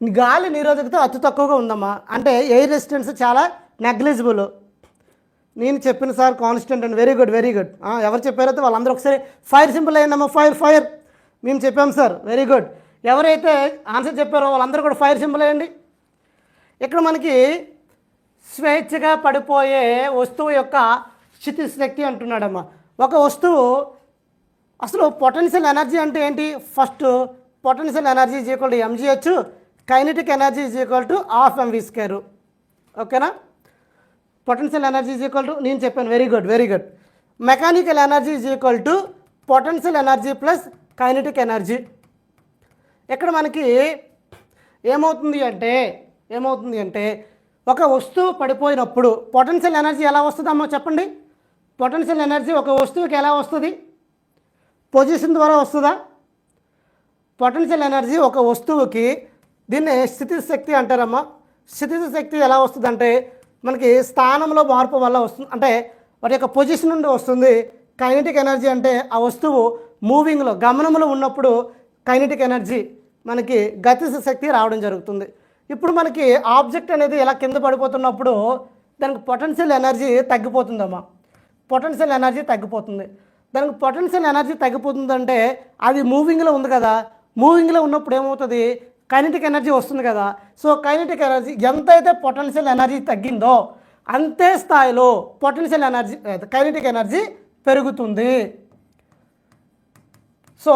గాలి నిరోధకత అతి తక్కువగా ఉందమ్మా. అంటే ఎయిర్ రెసిస్టెన్స్ చాలా నెగ్లిజిబుల్. నేను చెప్పిన sir constant and. Very good, very good. ఎవరు చెప్పారైతే వాళ్ళందరూ ఒకసారి ఫైర్ సింపుల్ అయ్యిందమ్మా. ఫైర్ ఫైర్ మేము చెప్పాం సార్. Very good. ఎవరైతే ఆన్సర్ చెప్పారో వాళ్ళందరూ కూడా ఫైర్ సింపుల్ అయ్యండి. ఇక్కడ మనకి స్వేచ్ఛగా పడిపోయే వస్తువు యొక్క స్థితిశక్తి అంటున్నాడమ్మా. ఒక వస్తువు అసలు పొటెన్షియల్ ఎనర్జీ అంటే ఏంటి? First potential energy is equal to M G H, kinetic energy is equal to half M V square. ఓకేనా? Potential energy is equal to నేను చెప్పాను. Very good, very good. Mechanical energy is equal to potential energy plus kinetic energy. ఇక్కడ మనకి ఏమవుతుంది అంటే ఒక వస్తువు పడిపోయినప్పుడు పొటెన్షియల్ ఎనర్జీ ఎలా వస్తుందమ్మా చెప్పండి. పొటెన్షియల్ ఎనర్జీ ఒక వస్తువుకి ఎలా వస్తుంది? పొజిషన్ ద్వారా వస్తుందా? పొటెన్షియల్ ఎనర్జీ ఒక వస్తువుకి దీన్ని స్థితిశక్తి అంటారమ్మా. స్థితిశక్తి ఎలా వస్తుందంటే మనకి స్థానంలో మార్పు వల్ల వస్తుంది, అంటే వాటి యొక్క పొజిషన్ నుండి వస్తుంది. కైనెటిక్ ఎనర్జీ అంటే ఆ వస్తువు మూవింగ్లో గమనంలో ఉన్నప్పుడు కైనెటిక్ ఎనర్జీ మనకి గతి శక్తి రావడం జరుగుతుంది. ఇప్పుడు మనకి ఆబ్జెక్ట్ అనేది ఇలా కింద పడిపోతున్నప్పుడు దానికి పొటెన్షియల్ ఎనర్జీ తగ్గిపోతుందమ్మా. పొటెన్షియల్ ఎనర్జీ తగ్గిపోతుంది. దానికి పొటెన్షియల్ ఎనర్జీ తగ్గిపోతుందంటే అది మూవింగ్లో ఉంది కదా. మూవింగ్లో ఉన్నప్పుడు ఏమవుతుంది? కైనెటిక్ ఎనర్జీ వస్తుంది కదా. సో కైనెటిక్ ఎనర్జీ ఎంతైతే పొటెన్షియల్ ఎనర్జీ తగ్గిందో అంతే స్థాయిలో పొటెన్షియల్ ఎనర్జీ కైనెటిక్ ఎనర్జీ పెరుగుతుంది. సో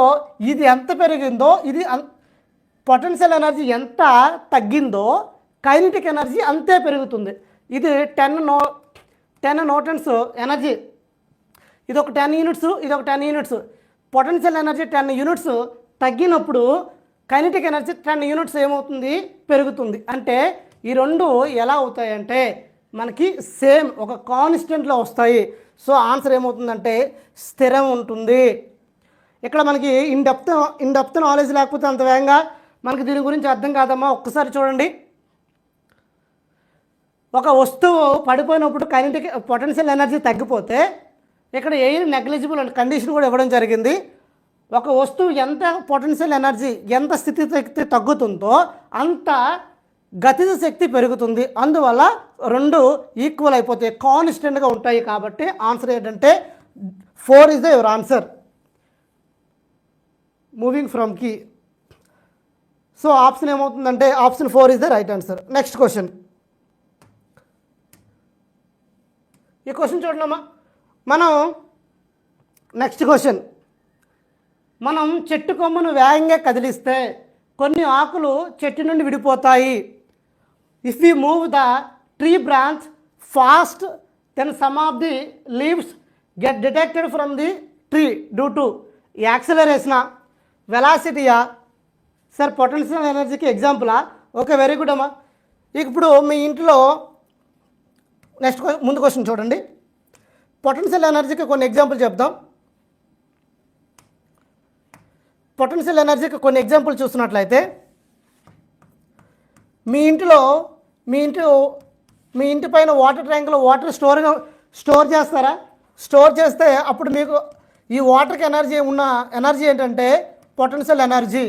ఇది ఎంత పెరిగిందో, ఇది పొటెన్షియల్ ఎనర్జీ ఎంత తగ్గిందో కైనెటిక్ ఎనర్జీ అంతే పెరుగుతుంది. ఇది 10 న్యూటన్స్ ఎనర్జీ, ఇది ఒక 10 యూనిట్స్, ఇది ఒక 10 యూనిట్స్. పొటెన్షియల్ ఎనర్జీ 10 యూనిట్స్ తగ్గినప్పుడు కైనెటిక్ ఎనర్జీ 10 యూనిట్స్ ఏమవుతుంది? పెరుగుతుంది. అంటే ఈ రెండు ఎలా అవుతాయంటే మనకి సేమ్ ఒక కాన్స్టెంట్లో వస్తాయి. సో ఆన్సర్ ఏమవుతుందంటే స్థిరం ఉంటుంది. ఇక్కడ మనకి ఇన్ డెప్త్ నాలెడ్జ్ లేకపోతే అంత వేగంగా మనకి దీని గురించి అర్థం కాదమ్మా. ఒక్కసారి చూడండి, ఒక వస్తువు పడిపోయినప్పుడు పొటెన్షియల్ ఎనర్జీ తగ్గిపోతే ఇక్కడ ఎయిర్ నెగ్లిజిబుల్ అనే కండిషన్ కూడా ఇవ్వడం జరిగింది. ఒక వస్తువు ఎంత పొటెన్షియల్ ఎనర్జీ ఎంత స్థితి శక్తి తగ్గుతుందో అంత గతిజ శక్తి పెరుగుతుంది. అందువల్ల రెండు ఈక్వల్ అయిపోతాయి, కాన్స్టెంట్గా ఉంటాయి. కాబట్టి ఆన్సర్ ఏంటంటే 4 is the your answer. Moving from key. So option ఏమవుతుందంటే option 4 is the right answer. Next question. ఈ క్వశ్చన్ చూడమ్మా. మనం నెక్స్ట్ క్వశ్చన్, మనం చెట్టు కొమ్మను వేగంగా కదిలిస్తే కొన్ని ఆకులు చెట్టు నుండి విడిపోతాయి. If we move the tree branch fast then some of the leaves get detected from the tree due to యాక్సిలరేషనా, వెలాసిటీయా? సార్ పొటెన్షియల్ ఎనర్జీకి ఎగ్జాంపులా? ఓకే, వెరీ గుడ్ అమ్మా. ఇప్పుడు మీ ఇంట్లో నెక్స్ట్ ముందు క్వశ్చన్ చూడండి. పొటెన్షియల్ ఎనర్జీకి కొన్ని ఎగ్జాంపుల్ చెప్దాం. పొటెన్షియల్ ఎనర్జీకి కొన్ని ఎగ్జాంపుల్ చూసినట్లయితే, మీ ఇంటి పైన వాటర్ ట్యాంక్లో వాటర్ స్టోర్ చేస్తారా? స్టోర్ చేస్తే అప్పుడు మీకు ఈ వాటర్కి ఎనర్జీ ఏంటంటే పొటెన్షియల్ ఎనర్జీ.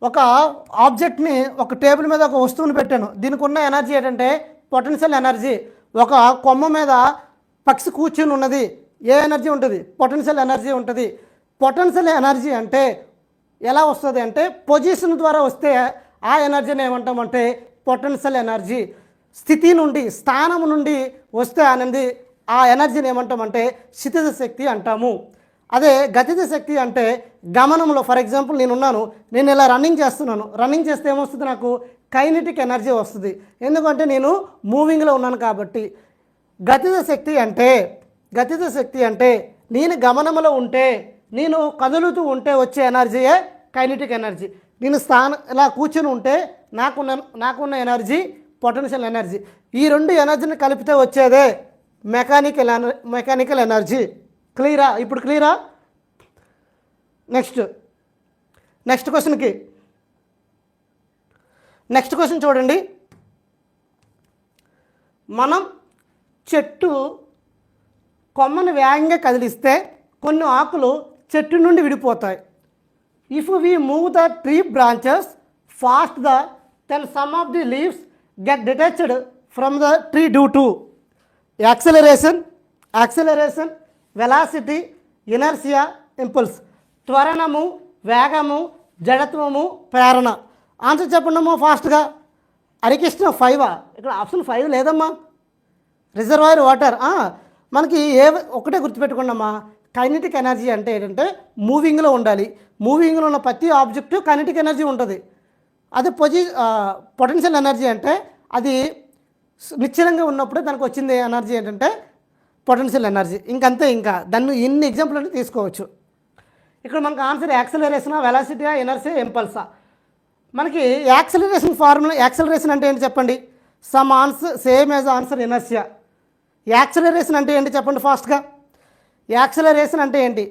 ఒక ఆబ్జెక్ట్ని ఒక టేబుల్ మీద ఒక వస్తువుని పెట్టాను, దీనికి ఉన్న ఎనర్జీ ఏంటంటే పొటెన్షియల్ ఎనర్జీ. ఒక కొమ్మ మీద పక్షి కూర్చుని ఉన్నది, ఏ ఎనర్జీ ఉంటుంది? పొటెన్షియల్ ఎనర్జీ ఉంటుంది. పొటెన్షియల్ ఎనర్జీ అంటే ఎలా వస్తుంది అంటే పొజిషన్ ద్వారా వస్తే ఆ ఎనర్జీని ఏమంటామంటే పొటెన్షియల్ ఎనర్జీ. స్థితి నుండి, స్థానం నుండి వస్తే అనేది ఆ ఎనర్జీని ఏమంటామంటే స్థితిజ శక్తి అంటాము. అదే గతిజ శక్తి అంటే గమనంలో, ఫర్ ఎగ్జాంపుల్ నేను ఇలా రన్నింగ్ చేస్తున్నాను, రన్నింగ్ చేస్తే ఏమొస్తుంది? నాకు కైనెటిక్ ఎనర్జీ వస్తుంది, ఎందుకంటే నేను మూవింగ్లో ఉన్నాను కాబట్టి. గతిజ శక్తి అంటే నేను గమనంలో ఉంటే, నేను కదులుతూ ఉంటే వచ్చే ఎనర్జీయే కైనెటిక్ ఎనర్జీ. నేను ఇలా కూర్చొని ఉంటే నాకున్న ఎనర్జీ పొటెన్షియల్ ఎనర్జీ. ఈ రెండు ఎనర్జీని కలిపితే వచ్చేదే మెకానికల్ ఎనర్జీ. క్లియరా? ఇప్పుడు క్లియరా? నెక్స్ట్ క్వశ్చన్ చూడండి. మనం చెట్టు కొమ్మను వేగంగా కదిలిస్తే కొన్ని ఆకులు చెట్టు నుండి విడిపోతాయి. If we move the tree branches fast then some of the leaves get detached from the tree due to acceleration, velocity, inertia, impulse. త్వరణము, వేగము, జడత్వము, ప్రేరణ. ఆన్సర్ చెప్పండమ్మా ఫాస్ట్గా. హరికృష్ణ 5. ఇక్కడ ఆప్షన్ 5 లేదమ్మా. Reservoir water. మనకి ఒకటే గుర్తుపెట్టుకోండమ్మా, కైనెటిక్ ఎనర్జీ అంటే ఏంటంటే మూవింగ్లో ఉండాలి. మూవింగ్లో ఉన్న ప్రతి ఆబ్జెక్టు కైనెటిక్ ఎనర్జీ ఉంటుంది. అదే పొటెన్షియల్ ఎనర్జీ అంటే అది నిశ్చలంగా ఉన్నప్పుడే దానికి వచ్చింది ఎనర్జీ ఏంటంటే పొటెన్షియల్ ఎనర్జీ. ఇంకంతే, ఇంకా దాన్ని ఎన్ని ఎగ్జాంపుల్ అంటే తీసుకోవచ్చు. ఇక్కడ మనకు ఆన్సర్ యాక్సిలరేషనా, వెలాసిటీయా, ఇనర్షియా, ఇంపల్సా? మనకి యాక్సిలరేషన్ అంటే ఏంటి చెప్పండి? Same as answer inertia. Acceleration అంటే ఏంటి చెప్పండి ఫాస్ట్గా. యాక్సిలరేషన్ అంటే ఏంటి?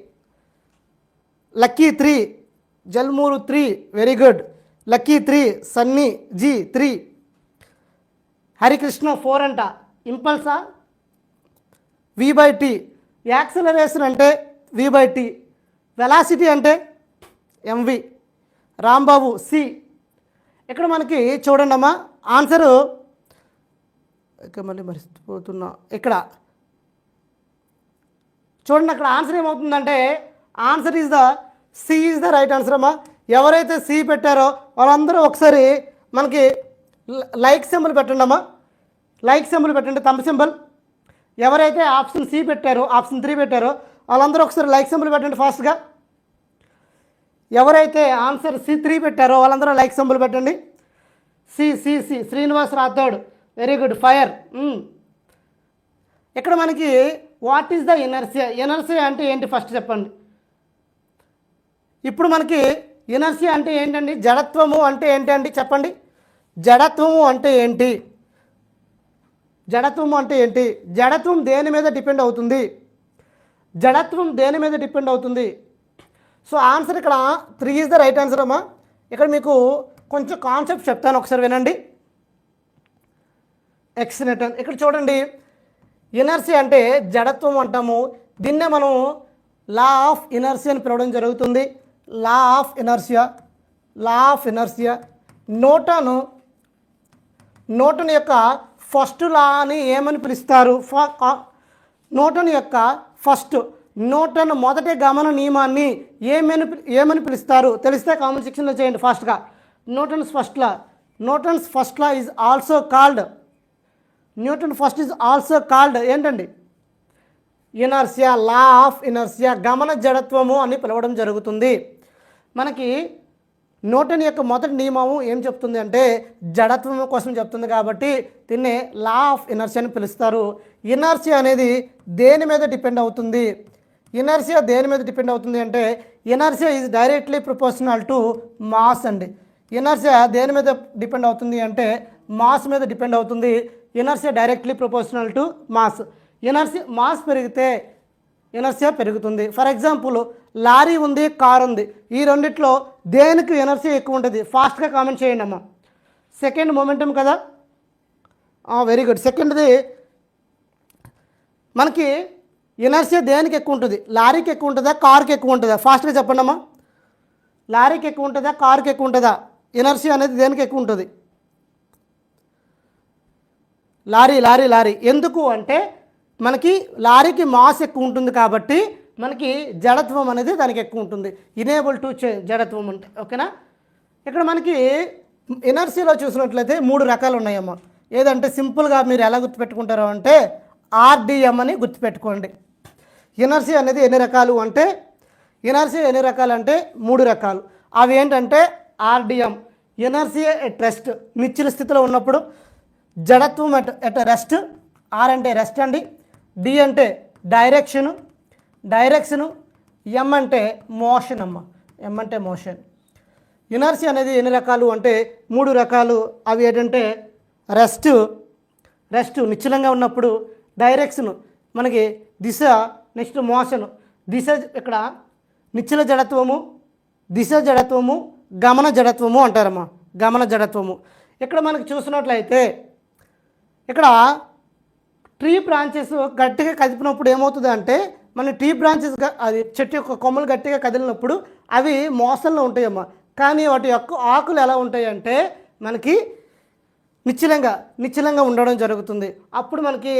Lucky 3, Jalmuru 3, very good. Lucky 3, Sunny ji 3, Harikrishna 4 అంట. ఇంపల్సా V/T. యాక్సిలరేషన్ అంటే V/T. వెలాసిటీ అంటే MV. రాంబాబు C. ఇక్కడ మనకి చూడండి అమ్మా ఆన్సరు, మళ్ళీ మర్చిపోతున్నా. ఇక్కడ చూడండి, అక్కడ ఆన్సర్ ఏమవుతుందంటే answer C is the right answer అమ్మా. ఎవరైతే C పెట్టారో వాళ్ళందరూ ఒకసారి మనకి లైక్ సింబల్ పెట్టండి అమ్మా. లైక్ సింబల్ పెట్టండి, థంబ్ సింబల్. ఎవరైతే ఆప్షన్ C పెట్టారో, ఆప్షన్ 3 పెట్టారో వాళ్ళందరూ ఒకసారి లైక్ సింబల్ పెట్టండి ఫాస్ట్గా. ఎవరైతే ఆన్సర్ C3 పెట్టారో వాళ్ళందరూ లైక్ సింబల్ పెట్టండి. C Srinivas Rathod, very good. Fire. ఇక్కడ మనకి వాట్ ఈస్ ద ఇనర్షియా అంటే ఏంటి ఫస్ట్ చెప్పండి. ఇప్పుడు మనకి ఇనర్షియా అంటే ఏంటండి? జడత్వము అంటే ఏంటండి చెప్పండి. జడత్వము అంటే ఏంటి? జడత్వం దేని మీద డిపెండ్ అవుతుంది? సో ఆన్సర్ ఇక్కడ 3 ఈజ్ ద రైట్ ఆన్సర్ అమ్మా. ఇక్కడ మీకు కొంచెం కాన్సెప్ట్ చెప్తాను, ఒకసారి వినండి. ఎక్స్నెటన్. ఇక్కడ చూడండి, ఇనర్షియా అంటే జడత్వం అంటాము. దీన్నే మనం లా ఆఫ్ ఇనర్షియా అని పిలవడం జరుగుతుంది. లా ఆఫ్ ఇనర్షియా. న్యూటన్ యొక్క ఫస్ట్ లా అని ఏమని పిలుస్తారు? న్యూటన్ యొక్క ఫస్ట్ న్యూటన్ మొదటి గమన నియమాన్ని ఏమని పిలుస్తారు తెలిస్తే కామెంట్ సెక్షన్లో చేయండి ఫాస్ట్గా. Newton's first law is also called ఏంటండి? ఇనర్షియా, లా ఆఫ్ ఇనర్షియా, గమన జడత్వము అని పిలవడం జరుగుతుంది. మనకి న్యూటన్ యొక్క మొదటి నియమము ఏం చెప్తుంది అంటే జడత్వం కోసం చెప్తుంది కాబట్టి దీన్ని లా ఆఫ్ ఇనర్షియా అని పిలుస్తారు. ఇనర్షియా అనేది దేని మీద డిపెండ్ అవుతుంది? ఇనర్షియా దేని మీద డిపెండ్ అవుతుంది అంటే inertia is directly proportional to mass అండి. ఇనర్షియా దేని మీద డిపెండ్ అవుతుంది అంటే మాస్ మీద డిపెండ్ అవుతుంది. Inertia directly proportional to mass. Mass పెరిగితే ఇనర్షియా పెరుగుతుంది. ఫర్ ఎగ్జాంపుల్ లారీ ఉంది, కార్ ఉంది, ఈ రెండిట్లో దేనికి ఇనర్షియా ఎక్కువ ఉంటుంది? ఫాస్ట్గా కామెంట్ చేయండి అమ్మా. సెకండ్ మొమెంటం కదా, వెరీ గుడ్. సెకండ్ది మనకి ఇనర్షియా దేనికి ఎక్కువ ఉంటుంది? లారీకి ఎక్కువ ఉంటుందా, కార్కి ఎక్కువ ఉంటుందా? ఫాస్ట్గా చెప్పండి అమ్మా. లారీకి ఎక్కువ ఉంటుందా, కార్కి ఎక్కువ ఉంటుందా? ఇనర్షియా అనేది దేనికి ఎక్కువ ఉంటుంది? లారీ. ఎందుకు అంటే మనకి లారీకి మాస్ ఎక్కువ ఉంటుంది కాబట్టి మనకి జడత్వం అనేది దానికి ఎక్కువ ఉంటుంది. ఇనేబుల్ టు జడత్వం అంటే ఓకేనా. ఇక్కడ మనకి ఇనర్షియాలో చూసినట్లయితే 3 రకాలు ఉన్నాయమ్మా. ఏదంటే సింపుల్గా మీరు ఎలా గుర్తుపెట్టుకుంటారో అంటే ఆర్డిఎం అని గుర్తుపెట్టుకోండి. ఇనర్షియా అనేది ఎన్ని రకాలు అంటే 3 రకాలు. అవి ఏంటంటే ఆర్డిఎం, ఇనర్షియా ఎట్ రెస్ట్, నిశ్చల స్థితిలో ఉన్నప్పుడు, జడత్వం ఎట్ రెస్ట్, ఆర్ అంటే రెస్ట్ అండి, డి అంటే డైరెక్షను, ఎం అంటే మోషన్ అమ్మ, మోషన్. ఇనర్షియా అనేది ఎన్ని రకాలు అంటే 3 రకాలు. అవి ఏంటంటే రెస్ట్ నిశ్చలంగా ఉన్నప్పుడు, డైరెక్షను మనకి దిశ, నెక్స్ట్ మోషన్. దిశ ఇక్కడ నిశ్చల జడత్వము, దిశ జడత్వము, గమన జడత్వము అంటారమ్మా. గమన జడత్వము ఇక్కడ మనకి చూసినట్లయితే ఇక్కడ ట్రీ బ్రాంచెస్ గట్టిగా కదిపినప్పుడు ఏమవుతుంది అంటే మన ట్రీ బ్రాంచెస్ అది చెట్టు యొక్క కొమ్మలు గట్టిగా కదిలినప్పుడు అవి మోసంలో ఉంటాయమ్మా. కానీ వాటి యొక్క ఆకులు ఎలా ఉంటాయి అంటే మనకి నిశ్చలంగా ఉండడం జరుగుతుంది. అప్పుడు మనకి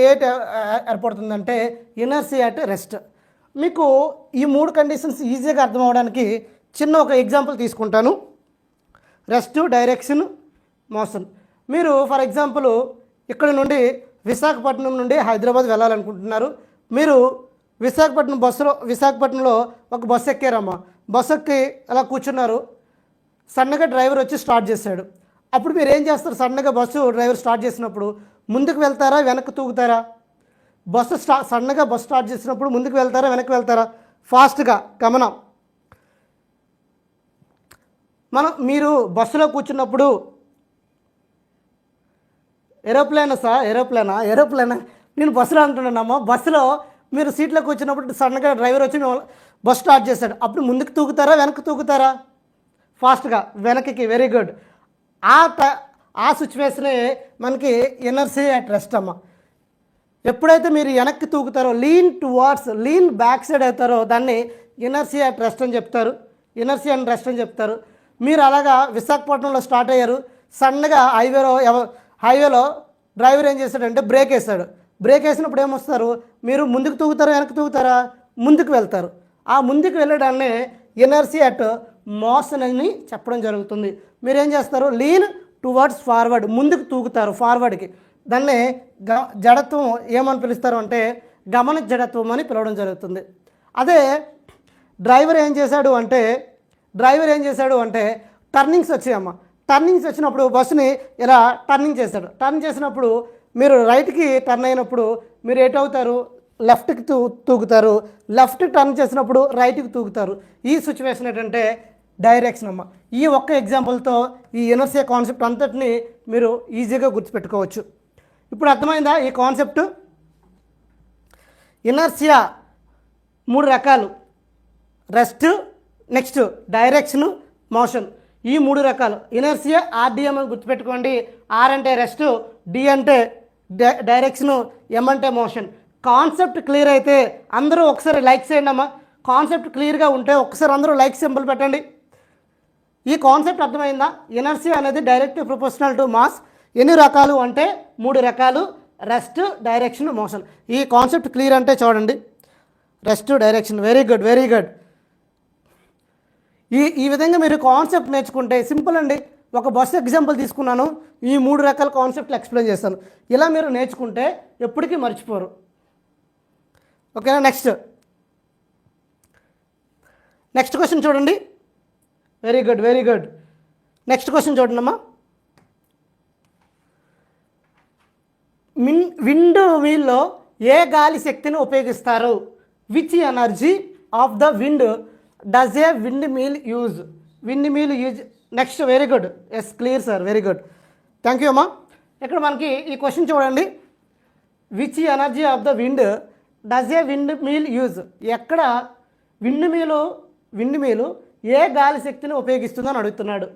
ఏర్పడుతుందంటే ఇనర్షియా అట్ రెస్ట్. మీకు ఈ 3 కండిషన్స్ ఈజీగా అర్థం అవడానికి చిన్న ఒక ఎగ్జాంపుల్ తీసుకుంటాను. Rest, direction, motion. మీరు ఫర్ ఎగ్జాంపుల్ ఇక్కడ నుండి విశాఖపట్నం నుండి హైదరాబాద్ వెళ్ళాలనుకుంటున్నారు. మీరు విశాఖపట్నంలో ఒక బస్సు ఎక్కారమ్మా. బస్సు ఎక్కి అలా కూర్చున్నారు. సన్నగా డ్రైవర్ వచ్చి స్టార్ట్ చేశాడు. అప్పుడు మీరు ఏం చేస్తారు? సన్నగా డ్రైవర్ స్టార్ట్ చేసినప్పుడు ముందుకు వెళ్తారా, వెనక్కి తూగుతారా? సన్నగా బస్సు స్టార్ట్ చేసినప్పుడు ముందుకు వెళ్తారా, వెనక్కి వెళ్తారా? ఫాస్ట్గా గమనం. మీరు బస్సులో కూర్చున్నప్పుడు ఏరోప్లేనా నేను బస్సులో అంటున్నానమ్మా. బస్సులో మీరు సీట్లో కూర్చున్నప్పుడు సన్నగా డ్రైవర్ వచ్చి బస్సు స్టార్ట్ చేశాడు. అప్పుడు ముందుకు తూగుతారా, వెనక్కి తూగుతారా? ఫాస్ట్గా వెనక్కి. Very good. ఆ సిచ్యువేషనే మనకి ఇనర్షియా అట్ రెస్ట్ అమ్మ. ఎప్పుడైతే మీరు వెనక్కి తూగుతారో, లీన్ బ్యాక్ సైడ్ అవుతారో దాన్ని ఇనర్షియా అట్ రెస్ట్ అని చెప్తారు. మీరు అలాగా విశాఖపట్నంలో స్టార్ట్ అయ్యారు. సన్నగా హైవేలో డ్రైవర్ ఏం చేశాడంటే బ్రేక్ వేసాడు. బ్రేక్ వేసినప్పుడు ఏమొస్తారు? మీరు ముందుకు తూగుతారా, వెనక్కి తూగుతారా? ముందుకు వెళ్తారు. ఆ ముందుకు వెళ్ళడాన్ని ఇనర్షియా అట్ మోషన్ అని చెప్పడం జరుగుతుంది. మీరేం చేస్తారు? లీన్ టువర్డ్స్ ఫార్వర్డ్, ముందుకు తూగుతారు ఫార్వర్డ్కి. దాన్ని జడత్వం ఏమని పిలుస్తారు అంటే గమన జడత్వం అని పిలవడం జరుగుతుంది. అదే డ్రైవర్ ఏం చేశాడు అంటే టర్నింగ్స్ వచ్చాయమ్మ. టర్నింగ్స్ వచ్చినప్పుడు బస్సుని ఇలా టర్నింగ్ చేశాడు. టర్న్ చేసినప్పుడు మీరు రైట్కి టర్న్ అయినప్పుడు మీరు ఎటవుతారు? లెఫ్ట్కి తూగుతారు. లెఫ్ట్కి టర్న్ చేసినప్పుడు రైట్కి తూగుతారు. ఈ సిచ్యువేషన్ ఏంటంటే డైరెక్షన్ అమ్మ. ఈ ఒక్క ఎగ్జాంపుల్తో ఈ ఇనర్షియా కాన్సెప్ట్ అంతటిని మీరు ఈజీగా గుర్తుపెట్టుకోవచ్చు. ఇప్పుడు అర్థమైందా ఈ కాన్సెప్ట్? ఇనర్షియా 3 రకాలు: రెస్ట్, నెక్స్ట్ డైరెక్షను, మోషన్. ఈ 3 రకాలు ఇనర్షియా ఆర్డిఎం అని గుర్తుపెట్టుకోండి. ఆర్ అంటే రెస్ట్, డి అంటే డైరెక్షను, ఎం అంటే మోషన్. కాన్సెప్ట్ క్లియర్ అయితే అందరూ ఒకసారి లైక్ చేయండి అమ్మా. కాన్సెప్ట్ క్లియర్గా ఉంటే ఒకసారి అందరూ లైక్ సింబల్ పెట్టండి. ఈ కాన్సెప్ట్ అర్థమైందా? ఇనర్షియా అనేది డైరెక్ట్ ప్రపోర్షనల్ టు మాస్. ఎన్ని రకాలు అంటే 3 రకాలు: రెస్ట్, డైరెక్షన్, మోషన్. ఈ కాన్సెప్ట్ క్లియర్ అంటే చూడండి. Rest direction. Very good, very good. ఈ విధంగా మీరు కాన్సెప్ట్ నేర్చుకుంటే సింపుల్ అండి. ఒక బస్సు ఎగ్జాంపుల్ తీసుకున్నాను, ఈ 3 రకాల కాన్సెప్ట్లు ఎక్స్ప్లెయిన్ చేస్తాను. ఇలా మీరు నేర్చుకుంటే ఎప్పటికీ మర్చిపోరు. ఓకేనా? నెక్స్ట్ క్వశ్చన్ చూడండి. Very good, very good. Next question చూడండి అమ్మా. విండ్ మిల్లో ఏ గాలి శక్తిని ఉపయోగిస్తారు? Which energy of the wind does a wind mill use? Next. Very good. Yes, clear sir, very good. Thank you అమ్మా. ఇక్కడ మనకి ఈ క్వశ్చన్ చూడండి. Which energy of the wind does a wind mill use? ఎక్కడ wind mill ఏ గాలి శక్తిని ఉపయోగిస్తుందని అడుగుతున్నాడు.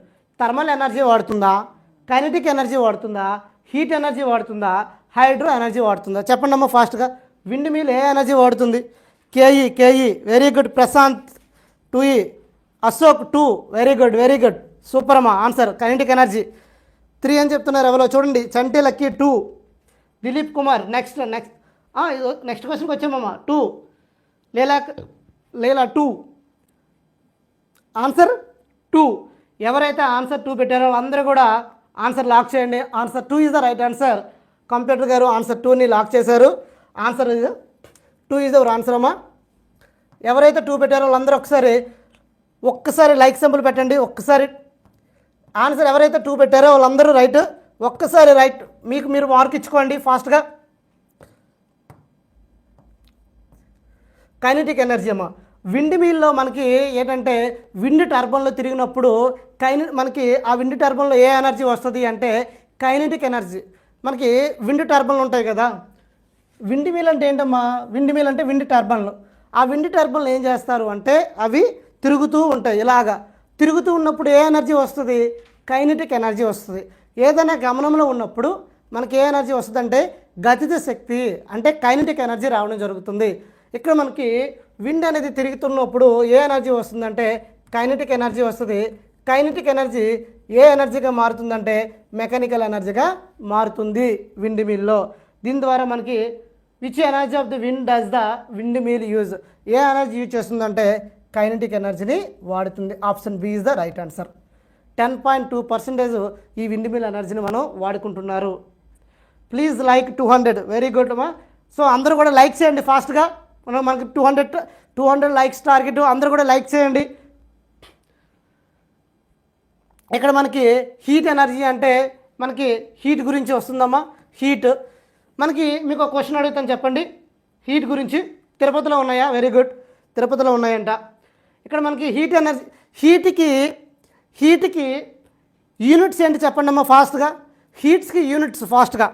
థర్మల్ ఎనర్జీ వాడుతుందా, కైనెటిక్ ఎనర్జీ వాడుతుందా, హీట్ ఎనర్జీ వాడుతుందా, హైడ్రో ఎనర్జీ వాడుతుందా? చెప్పండి అమ్మ ఫాస్ట్గా. విండ్ మిల్ ఏ ఎనర్జీ వాడుతుంది? K E. Very good. Prashant 2E. Ashok 2. Very good, very good. Super అమ్మా. Answer kinetic energy. 3 అని చెప్తున్నారు ఎవరో చూడండి. చంటి లక్కీ 2. దిలీప్ కుమార్. నెక్స్ట్ క్వశ్చన్కి వచ్చామమ్మా. 2. లేలా 2. ఆన్సర్ 2. ఎవరైతే ఆన్సర్ 2 పెట్టారో అందరూ కూడా ఆన్సర్ లాక్ చేయండి. Answer 2 is the right answer. Computer గారు ఆన్సర్ 2ని లాక్ చేశారు. ఆన్సర్ 2 ఈజ్ అవర్ ఆన్సర్ అమ్మా. ఎవరైతే 2 పెట్టారో వాళ్ళందరూ ఒక్కసారి లైక్ సింబల్ పెట్టండి. ఒక్కసారి ఆన్సర్ ఎవరైతే 2 పెట్టారో వాళ్ళందరూ రైట్. ఒక్కసారి రైట్. మీకు మీరు మార్క్ ఇచ్చుకోండి ఫాస్ట్గా. కైనెటిక్ ఎనర్జీ అమ్మా. విండ్ మిల్లో మనకి ఏంటంటే విండ్ టర్బైన్లో తిరిగినప్పుడు మనకి ఆ విండ్ టర్బైన్లో ఏ ఎనర్జీ వస్తుంది అంటే కైనెటిక్ ఎనర్జీ. మనకి విండ్ టర్బైన్లు ఉంటాయి కదా. విండ్ మిల్ అంటే ఏంటమ్మా? విండ్ మిల్ అంటే విండ్ టర్బైన్లు. ఆ విండ్ టర్బైన్లు ఏం చేస్తారు అంటే అవి తిరుగుతూ ఉంటాయి. ఇలాగా తిరుగుతూ ఉన్నప్పుడు ఏ ఎనర్జీ వస్తుంది? కైనెటిక్ ఎనర్జీ వస్తుంది. ఏదైనా గమనంలో ఉన్నప్పుడు మనకి ఏ ఎనర్జీ వస్తుంది అంటే గతిత శక్తి అంటే కైనెటిక్ ఎనర్జీ రావడం జరుగుతుంది. ఇక్కడ మనకి విండ్ అనేది తిరుగుతున్నప్పుడు ఏ ఎనర్జీ వస్తుందంటే కైనెటిక్ ఎనర్జీ వస్తుంది. కైనెటిక్ ఎనర్జీ ఏ ఎనర్జీగా మారుతుందంటే మెకానికల్ ఎనర్జీగా మారుతుంది విండ్ మిల్లో. దీని ద్వారా మనకి which energy of the wind does the wind mill use? ఏ ఎనర్జీ యూజ్ చేస్తుందంటే కైనెటిక్ ఎనర్జీని వాడుతుంది. Option B is the right answer. 10.2% ఈ విండ్ మిల్ ఎనర్జీని మనం వాడుకుంటున్నారు. Please like 200. వెరీ గుడ్ అమ్మా. సో అందరూ కూడా లైక్ చేయండి ఫాస్ట్గా. మనకి 200 లైక్స్ టార్గెట్. అందరూ కూడా లైక్ చేయండి. ఇక్కడ మనకి హీట్ ఎనర్జీ అంటే మనకి హీట్ గురించి వస్తుందమ్మా. హీట్ మనకి మీకు ఒక క్వశ్చన్ అడుగుతాను, చెప్పండి హీట్ గురించి. తిరుపతిలో ఉన్నాయా? వెరీ గుడ్, తిరుపతిలో ఉన్నాయంట. ఇక్కడ మనకి హీట్ ఎనర్జీ, హీట్కి యూనిట్స్ ఏంటి చెప్పండి అమ్మా ఫాస్ట్గా. హీట్స్కి యూనిట్స్ ఫాస్ట్గా.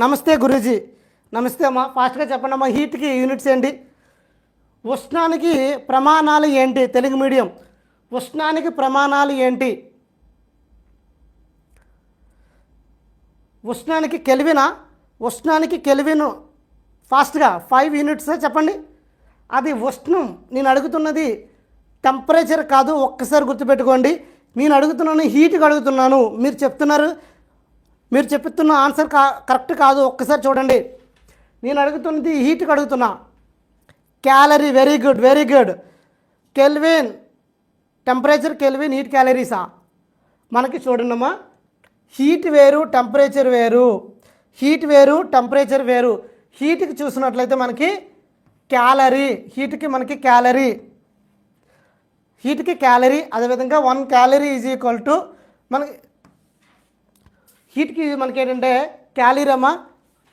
నమస్తే గురూజీ. నమస్తే అమ్మా. ఫాస్ట్గా చెప్పండి అమ్మా. హీట్కి యూనిట్స్ ఏంటి? ఉష్ణానికి ప్రమాణాలు ఏంటి? తెలుగు మీడియం. ఉష్ణానికి ప్రమాణాలు ఏంటి? ఉష్ణానికి కెల్వినా? ఉష్ణానికి కెల్విన్ ఫాస్ట్గా 5 యూనిట్స్ చెప్పండి. అది ఉష్ణం. నేను అడుగుతున్నది టెంపరేచర్ కాదు, ఒక్కసారి గుర్తుపెట్టుకోండి. నేను అడుగుతున్నాను హీట్కి అడుగుతున్నాను. మీరు చెప్తున్న ఆన్సర్ కరెక్ట్ కాదు. ఒక్కసారి చూడండి. నేను అడుగుతున్నది హీట్కి అడుగుతున్నా. Calorie. Very good, very good. Kelvin temperature, kelvin heat క్యాలరీసా? మనకి చూడండమ్మా, హీట్ వేరు టెంపరేచర్ వేరు. హీట్ వేరు టెంపరేచర్ వేరు. హీట్కి చూసినట్లయితే మనకి క్యాలరీ. హీట్కి మనకి క్యాలరీ. హీట్కి క్యాలరీ. అదేవిధంగా 1 క్యాలరీ ఈజ్ ఈక్వల్ టు మనకి హీట్కి మనకి ఏంటంటే క్యాలరీ అమ్మా.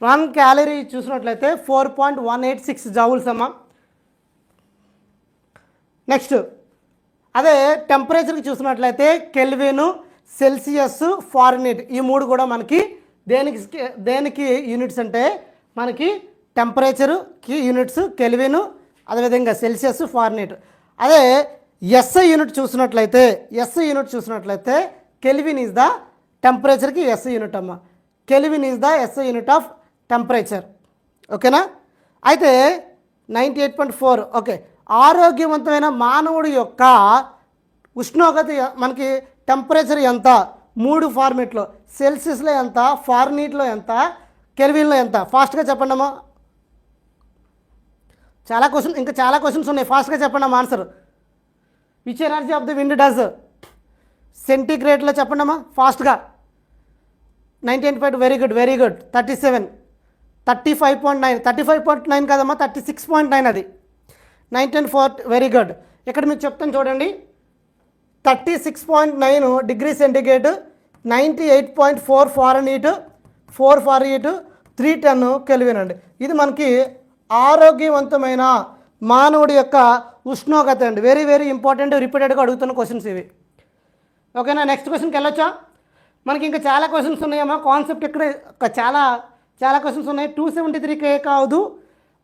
1 క్యాలరీ చూసినట్లయితే 4.186 జౌల్స్ అమ్మా. నెక్స్ట్ అదే టెంపరేచర్కి చూసినట్లయితే కెల్విన్, సెల్సియస్, ఫారెన్హీట్ ఈ 3 కూడా మనకి దేనికి యూనిట్స్ అంటే మనకి టెంపరేచర్కి యూనిట్స్ కెల్విన్, అదేవిధంగా సెల్సియస్, ఫారెన్హీట్. అదే ఎస్ఐ యూనిట్ చూసినట్లయితే కెల్విన్ ఈజ్ ద టెంపరేచర్కి ఎస్ఐ యూనిట్ అమ్మ. Kelvin is the S I unit of temperature. ఓకేనా? అయితే 98.4. ఓకే. ఆరోగ్యవంతమైన మానవుడి యొక్క ఉష్ణోగ్రత మనకి టెంపరేచర్ ఎంత? 3 ఫార్మేట్లో. సెల్సియస్లో ఎంత, ఫారెన్హీట్లో ఎంత, కెల్విన్లో ఎంత? ఫాస్ట్గా చెప్పండి అమ్మా. ఇంకా చాలా క్వశ్చన్స్ ఉన్నాయి, ఫాస్ట్గా చెప్పండి అమ్మా answer. Which energy of the wind does సెంటిగ్రేడ్లో చెప్పండి అమ్మా ఫాస్ట్గా. 19.5 వెరీ గుడ్ 37 35.9 35.9 కదమ్మా 36.9 అది 19.4 వెరీ గుడ్. ఇక్కడ మీకు చెప్తాను చూడండి 36.9 degree centigrade 98.4 Fahrenheit 4 Fahrenheit 310 kelvin అండి. ఇది మనకి ఆరోగ్యవంతమైన మానవుడి యొక్క ఉష్ణోగ్రత అండి. వెరీ ఇంపార్టెంట్, రిపీటెడ్గా అడుగుతున్న క్వశ్చన్స్ ఇవి. ఓకేనా, నెక్స్ట్ క్వశ్చన్కి వెళ్ళొచ్చా? మనకి ఇంకా చాలా క్వశ్చన్స్ ఉన్నాయమ్మా. కాన్సెప్ట్ ఇక్కడ చాలా క్వశ్చన్స్ ఉన్నాయి. 273K కాదు,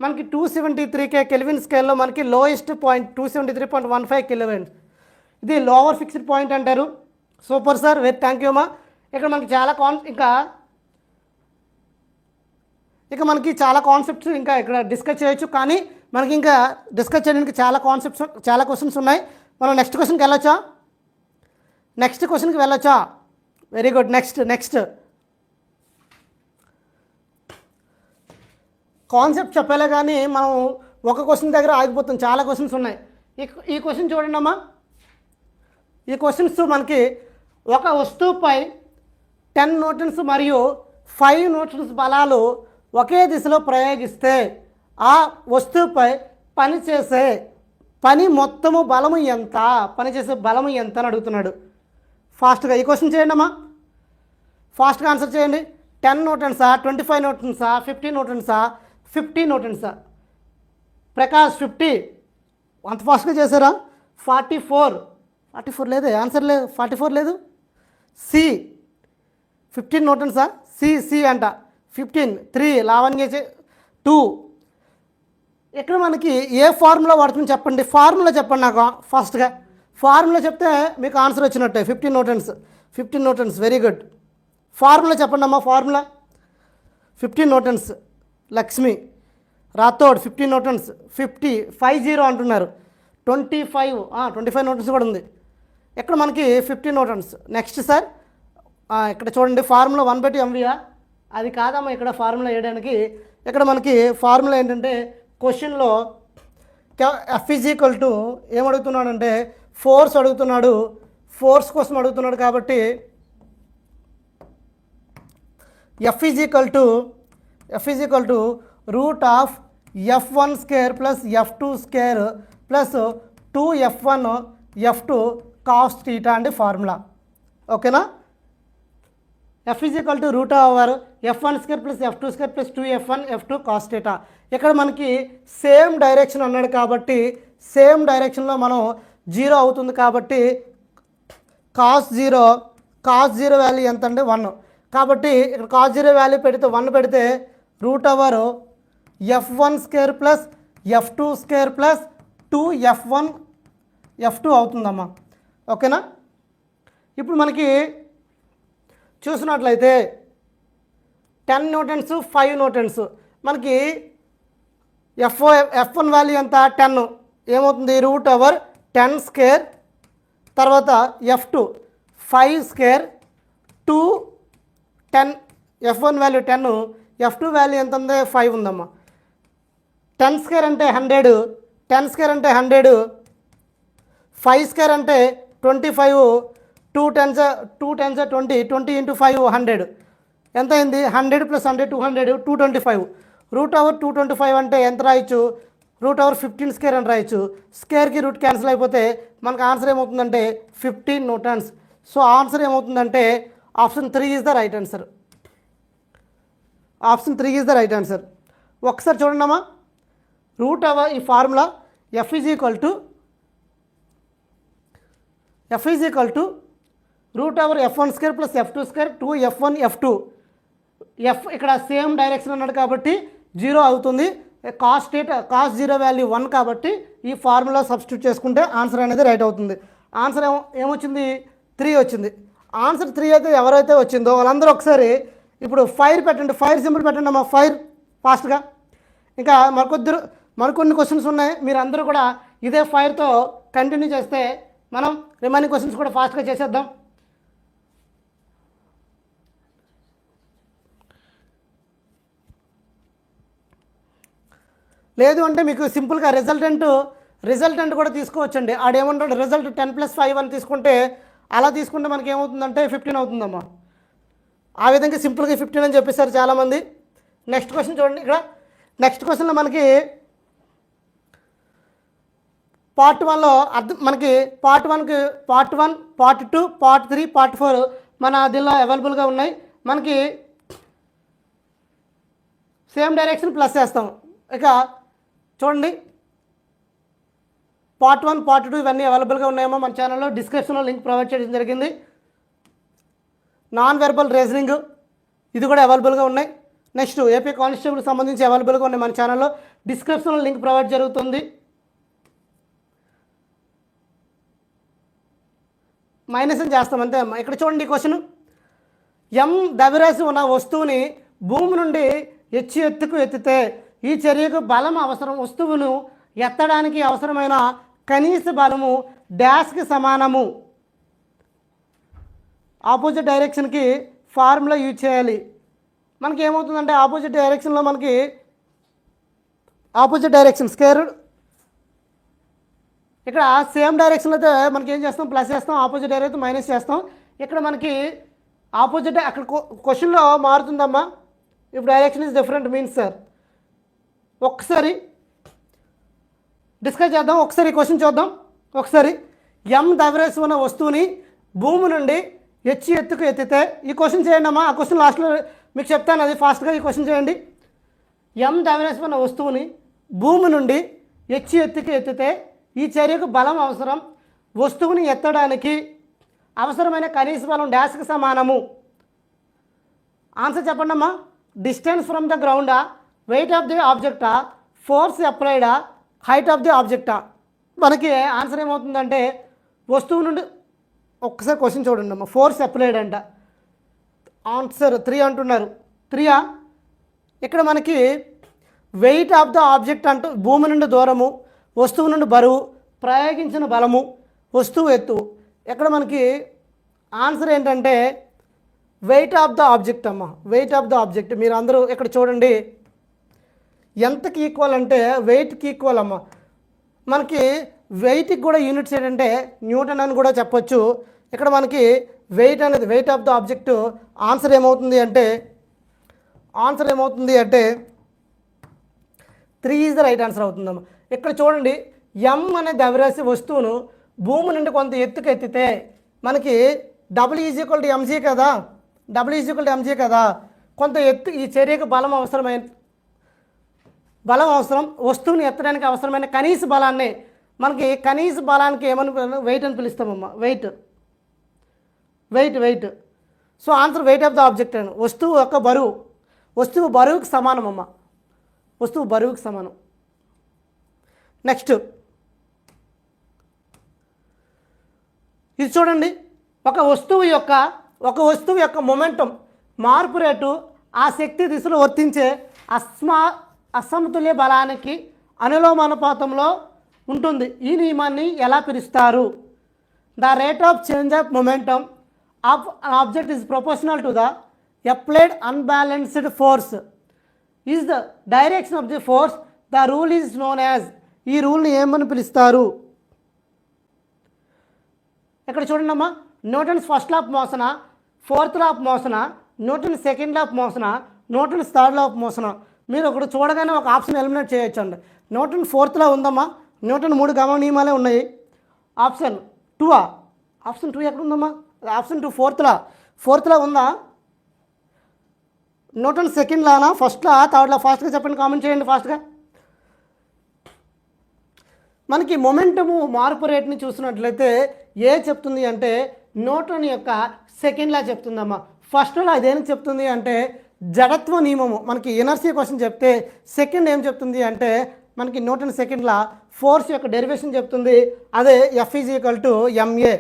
మనకి 273K కెల్విన్ స్కేల్లో మనకి లోయెస్ట్ పాయింట్ 273.15 కెల్విన్. ఇది లోవర్ ఫిక్స్డ్ పాయింట్ అంటారు. సూపర్ సార్, థ్యాంక్ యూ అమ్మా. ఇక్కడ మనకి మనకి చాలా కాన్సెప్ట్స్ ఇంకా ఇక్కడ డిస్కస్ చేయొచ్చు, కానీ మనకి ఇంకా డిస్కస్ చేయడానికి చాలా క్వశ్చన్స్ ఉన్నాయి. మనం నెక్స్ట్ క్వశ్చన్కి వెళ్ళొచ్చా? Very good. నెక్స్ట్ కాన్సెప్ట్ చెప్పాలే కానీ మనం ఒక క్వశ్చన్ దగ్గర ఆగిపోతాం, చాలా క్వశ్చన్స్ ఉన్నాయి. ఈ క్వశ్చన్ చూడండి అమ్మా. ఈ క్వశ్చన్స్ మనకి ఒక వస్తువుపై 10 న్యూటన్స్ మరియు 5 న్యూటన్స్ బలాలు ఒకే దిశలో ప్రయోగిస్తే ఆ వస్తువుపై పనిచేసే మొత్తము బలము ఎంత, పనిచేసే బలము ఎంత అని అడుగుతున్నాడు. ఫాస్ట్గా ఈ క్వశ్చన్ చేయండి అమ్మా, ఫాస్ట్గా ఆన్సర్ చేయండి. 10 న్యూటన్సా, 25 న్యూటన్సా, 50 న్యూటన్సా, 50 న్యూటన్సా? ప్రకాష్ 50. అంత ఫాస్ట్గా చేశారా? 44 లేదే, ఆన్సర్ లేదు. 44 లేదు. సి 15 న్యూటన్సా? సి అంట. 15 3 లావణ్య 2. ఇక్కడ మనకి ఏ ఫార్ములా వాడుతుంది చెప్పండి, ఫార్ములా చెప్పండి నాకు ఫాస్ట్గా. ఫార్ములా చెప్తే మీకు ఆన్సర్ వచ్చినట్టే. 15 న్యూటన్స్ వెరీ గుడ్. ఫార్ములా చెప్పండి అమ్మా. Formula 15 Newtons. Lakshmi Rathod 15 Newtons. 50 అంటున్నారు. 25 న్యూటన్స్ కూడా ఉంది. ఇక్కడ మనకి 15 న్యూటన్స్. నెక్స్ట్ సార్, ఇక్కడ చూడండి ఫార్ములా 1/2 MVA. అది కాదమ్మా ఇక్కడ ఫార్ములా వేయడానికి. ఇక్కడ మనకి ఫార్ములా ఏంటంటే క్వశ్చన్లో F = ఏమడుగుతున్నాడంటే ఫోర్స్ అడుగుతున్నాడు. ఫోర్స్ కోసం అడుగుతున్నాడు కాబట్టి F = √F1² + F2² + 2F1 F2 cos θ అండి ఫార్ములా. ఓకేనా? F = √F1² + F2² + 2F1 F2 cos θ. ఇక్కడ మనకి సేమ్ డైరెక్షన్ అన్నాడు కాబట్టి సేమ్ డైరెక్షన్లో మనం 0 అవుతుంది కాబట్టి cos 0 వాల్యూ ఎంత అంటే 1. కాబట్టి ఇక్కడ cos 0 వాల్యూ పెడితే 1 పెడితే √F1² + F2² + 2F1 F2 అవుతుందమ్మా. ఓకేనా? ఇప్పుడు మనకి చూసినట్లయితే 10 న్యూటన్స్ 5 న్యూటన్స్ మనకి F1 వాల్యూ ఎంత 10 ఏమవుతుంది √10² తర్వాత F2 5² 2 10. F1 value 10, F2 value ఎంత ఉంది 5 ఉందమ్మా. 10² అంటే 100, 10² అంటే 100, 5² అంటే 25, 2 10s 20, 20 × 5 100 ఎంత అయింది 100 + 100 200 225. √225 అంటే ఎంత రాయొచ్చు √15² అని రాయొచ్చు. స్క్వేర్కి రూట్ క్యాన్సిల్ అయిపోతే మనకు ఆన్సర్ ఏమవుతుందంటే 15 న్యూటన్స్. సో ఆన్సర్ ఏమవుతుందంటే option 3 is the right answer. Option 3 is the right answer. ఒకసారి చూడండి అమ్మా. ఈ formula F = √F1² + F2² 2F1 F2. F ఇక్కడ సేమ్ డైరెక్షన్ అన్నాడు కాబట్టి 0 అవుతుంది. cos 0 వాల్యూ 1 కాబట్టి ఈ ఫార్ములా సబ్స్టిట్యూట్ చేసుకుంటే ఆన్సర్ అనేది రైట్ అవుతుంది. ఆన్సర్ ఏమొచ్చింది 3 వచ్చింది. ఆన్సర్ 3 అయితే ఎవరైతే వచ్చిందో వాళ్ళందరూ ఒకసారి ఇప్పుడు ఫైర్ పెట్టండి, ఫైర్ సింబల్ పెట్టండి అమ్మా. ఫైర్ ఫాస్ట్గా. ఇంకా మరికొన్ని క్వశ్చన్స్ ఉన్నాయి. మీరు అందరూ కూడా ఇదే ఫైర్తో కంటిన్యూ చేస్తే మనం రిమైనింగ్ క్వశ్చన్స్ కూడా ఫాస్ట్గా చేసేద్దాం. లేదు అంటే మీకు సింపుల్గా రిజల్టెంట్ కూడా తీసుకోవచ్చండి. ఆడేమంటాడు రిజల్ట్ 10+5 అని తీసుకుంటే అలా తీసుకుంటే మనకి ఏమవుతుందంటే 15 అవుతుందమ్మా. ఆ విధంగా సింపుల్గా 15 అని చెప్పేశారు చాలామంది. నెక్స్ట్ క్వశ్చన్ చూడండి. ఇక్కడ నెక్స్ట్ క్వశ్చన్లో మనకి పార్ట్ 1లో మనకి పార్ట్ 1, పార్ట్ 2, పార్ట్ 3, పార్ట్ 4 మన దీనిలో అవైలబుల్గా ఉన్నాయి. మనకి సేమ్ డైరెక్షన్ ప్లస్ చేస్తాం. ఇక చూడండి పార్ట్ 1, పార్ట్ 2 ఇవన్నీ అవైలబుల్గా ఉన్నాయేమో మన ఛానల్లో. డిస్క్రిప్షన్లో లింక్ ప్రొవైడ్ చేయడం జరిగింది. నాన్ వెర్బల్ రీజనింగ్ ఇది కూడా అవైలబుల్గా ఉన్నాయి. నెక్స్ట్ ఏపీ కానిస్టేబుల్ సంబంధించి అవైలబుల్గా ఉన్నాయి మన ఛానల్లో. డిస్క్రిప్షన్లో లింక్ ప్రొవైడ్ జరుగుతుంది. మైనస్ అని చేస్తాం అంతే అమ్మా. ఇక్కడ చూడండి ఈ క్వశ్చన్. ఎం ద్రవ్యరాశి ఉన్న వస్తువుని భూమి నుండి ఎత్తుకు ఎత్తితే ఈ చర్యకు బలం అవసరం. వస్తువును ఎత్తడానికి అవసరమైన కనీస బలము డాష్కి సమానము. ఆపోజిట్ డైరెక్షన్కి ఫార్ములా యూజ్ చేయాలి. మనకి ఏమవుతుందంటే ఆపోజిట్ డైరెక్షన్లో మనకి ఆపోజిట్ డైరెక్షన్ స్క్వేర్ ఇక్కడ సేమ్ డైరెక్షన్లో అయితే మనకి ఏం చేస్తాం ప్లస్ చేస్తాం, ఆపోజిట్ డైరెక్షన్ మైనస్ చేస్తాం. ఇక్కడ మనకి ఆపోజిట్ అక్కడ క్వశ్చన్లో మారుతుందమ్మా. ఇప్పుడు direction is different means sir. ఒకసారి డిస్కస్ చేద్దాం. ఒకసారి క్వశ్చన్ చూద్దాం. ఒకసారి ఎం ద్రవ్యరాశి ఉన్న వస్తువుని భూమి నుండి ఎత్తుకు ఎత్తితే ఈ క్వశ్చన్ చేయండి అమ్మా. ఆ క్వశ్చన్ లాస్ట్లో మీకు చెప్తాను, అది ఫాస్ట్గా ఈ క్వశ్చన్ చేయండి. ఎం ద్రవ్యరాశి ఉన్న వస్తువుని భూమి నుండి ఎత్తుకు ఎత్తితే ఈ చర్యకు బలం అవసరం. వస్తువుని ఎత్తడానికి అవసరమైన కనీస బలం డాష్కి సమానము. ఆన్సర్ చెప్పండి అమ్మా. డిస్టెన్స్ ఫ్రమ్ ద గ్రౌండా, వెయిట్ ఆఫ్ ది ఆబ్జెక్టా, ఫోర్స్ అప్లైడా, హైట్ ఆఫ్ ది ఆబ్జెక్టా. మనకి ఆన్సర్ ఏమవుతుందంటే వస్తువు నుండి ఒక్కసారి క్వశ్చన్ చూడండి అమ్మా. ఫోర్స్ అప్లైడ్ అంట. ఆన్సర్ 3 అంటున్నారు. 3 ఇక్కడ మనకి వెయిట్ ఆఫ్ ద ఆబ్జెక్ట్ అంటూ భూమి నుండి దూరము, వస్తువు నుండి బరువు, ప్రయోగించిన బలము, వస్తువు ఎత్తు. ఇక్కడ మనకి ఆన్సర్ ఏంటంటే వెయిట్ ఆఫ్ ద ఆబ్జెక్ట్ అమ్మ. వెయిట్ ఆఫ్ ద ఆబ్జెక్ట్ మీరు అందరూ ఇక్కడ చూడండి. ఎంతకి ఈక్వల్ అంటే వెయిట్కి ఈక్వల్ అమ్మ. మనకి వెయిట్కి కూడా యూనిట్స్ ఏంటంటే న్యూటన్ అని కూడా చెప్పొచ్చు. ఇక్కడ మనకి వెయిట్ అనేది wait of the object. Answer ఏమవుతుంది అంటే 3 ఈజ్ ద రైట్ ఆన్సర్ అవుతుందమ్మా. ఇక్కడ చూడండి ఎం అనే ద్రవ్యరాశి వస్తువును భూమి నుండి కొంత ఎత్తుకు ఎత్తితే మనకి W=mg కదా. W=mg కదా. కొంత ఎత్తు ఈ చర్యకు బలం అవసరం. వస్తువుని ఎత్తడానికి అవసరమైన కనీస బలాన్ని మనకి కనీస బలానికి ఏమని వెయిట్ అని పిలుస్తామమ్మా. Weight. So answer weight of the object అని. వస్తువు యొక్క బరువు, వస్తువు బరువుకి సమానం అమ్మ. వస్తువు బరువుకి సమానం. నెక్స్ట్ ఇది చూడండి. ఒక వస్తువు యొక్క మొమెంటం మార్పు రేటు ఆ శక్తి దిశలో వర్తించే అసమతుల్య బలానికి అనులోమానుపాతంలో ఉంటుంది. ఈ నియమాన్ని ఎలా పిలుస్తారు? The rate of change of momentum of an object is proportional to the applied unbalanced force is the direction of the force. The rule is known as. ఈ రూల్ని ఏమని పిలుస్తారు? ఇక్కడ చూడండి అమ్మా. Newton's first law of motion, fourth law of motion, Newton second law of motion, Newton third law of motion. మీరు ఒకటి చూడగానే ఒక ఆప్షన్ ఎలిమినేట్ చేయొచ్చు అండి. న్యూటన్ ఫోర్త్ లా ఉందమ్మా. న్యూటన్ 3 గమన నియమాలే ఉన్నాయి. ఆప్షన్ 2 ఆప్షన్ 2 ఎక్కడ ఉందమ్మా? ఆప్షన్ 2 ఫోర్త్ లా ఉందా? న్యూటన్ సెకండ్ లానా, ఫస్ట్ లా, థర్డ్ లా? ఫాస్ట్గా చెప్పండి, కామెంట్ చేయండి ఫాస్ట్గా. మనకి మొమెంటము మార్పు రేట్ని చూసినట్లయితే ఏ చెప్తుంది అంటే న్యూటన్ యొక్క సెకండ్ లా చెప్తుందమ్మా. ఫస్ట్ లా అదేం చెప్తుంది అంటే జడత్వ నియమము. మనకి ఎనర్జీ క్వశ్చన్ చెప్తే సెకండ్ ఏం చెప్తుంది అంటే మనకి న్యూటన్ సెకండ్ లా ఫోర్స్ యొక్క డెరివేషన్ చెప్తుంది. అదే F=ma.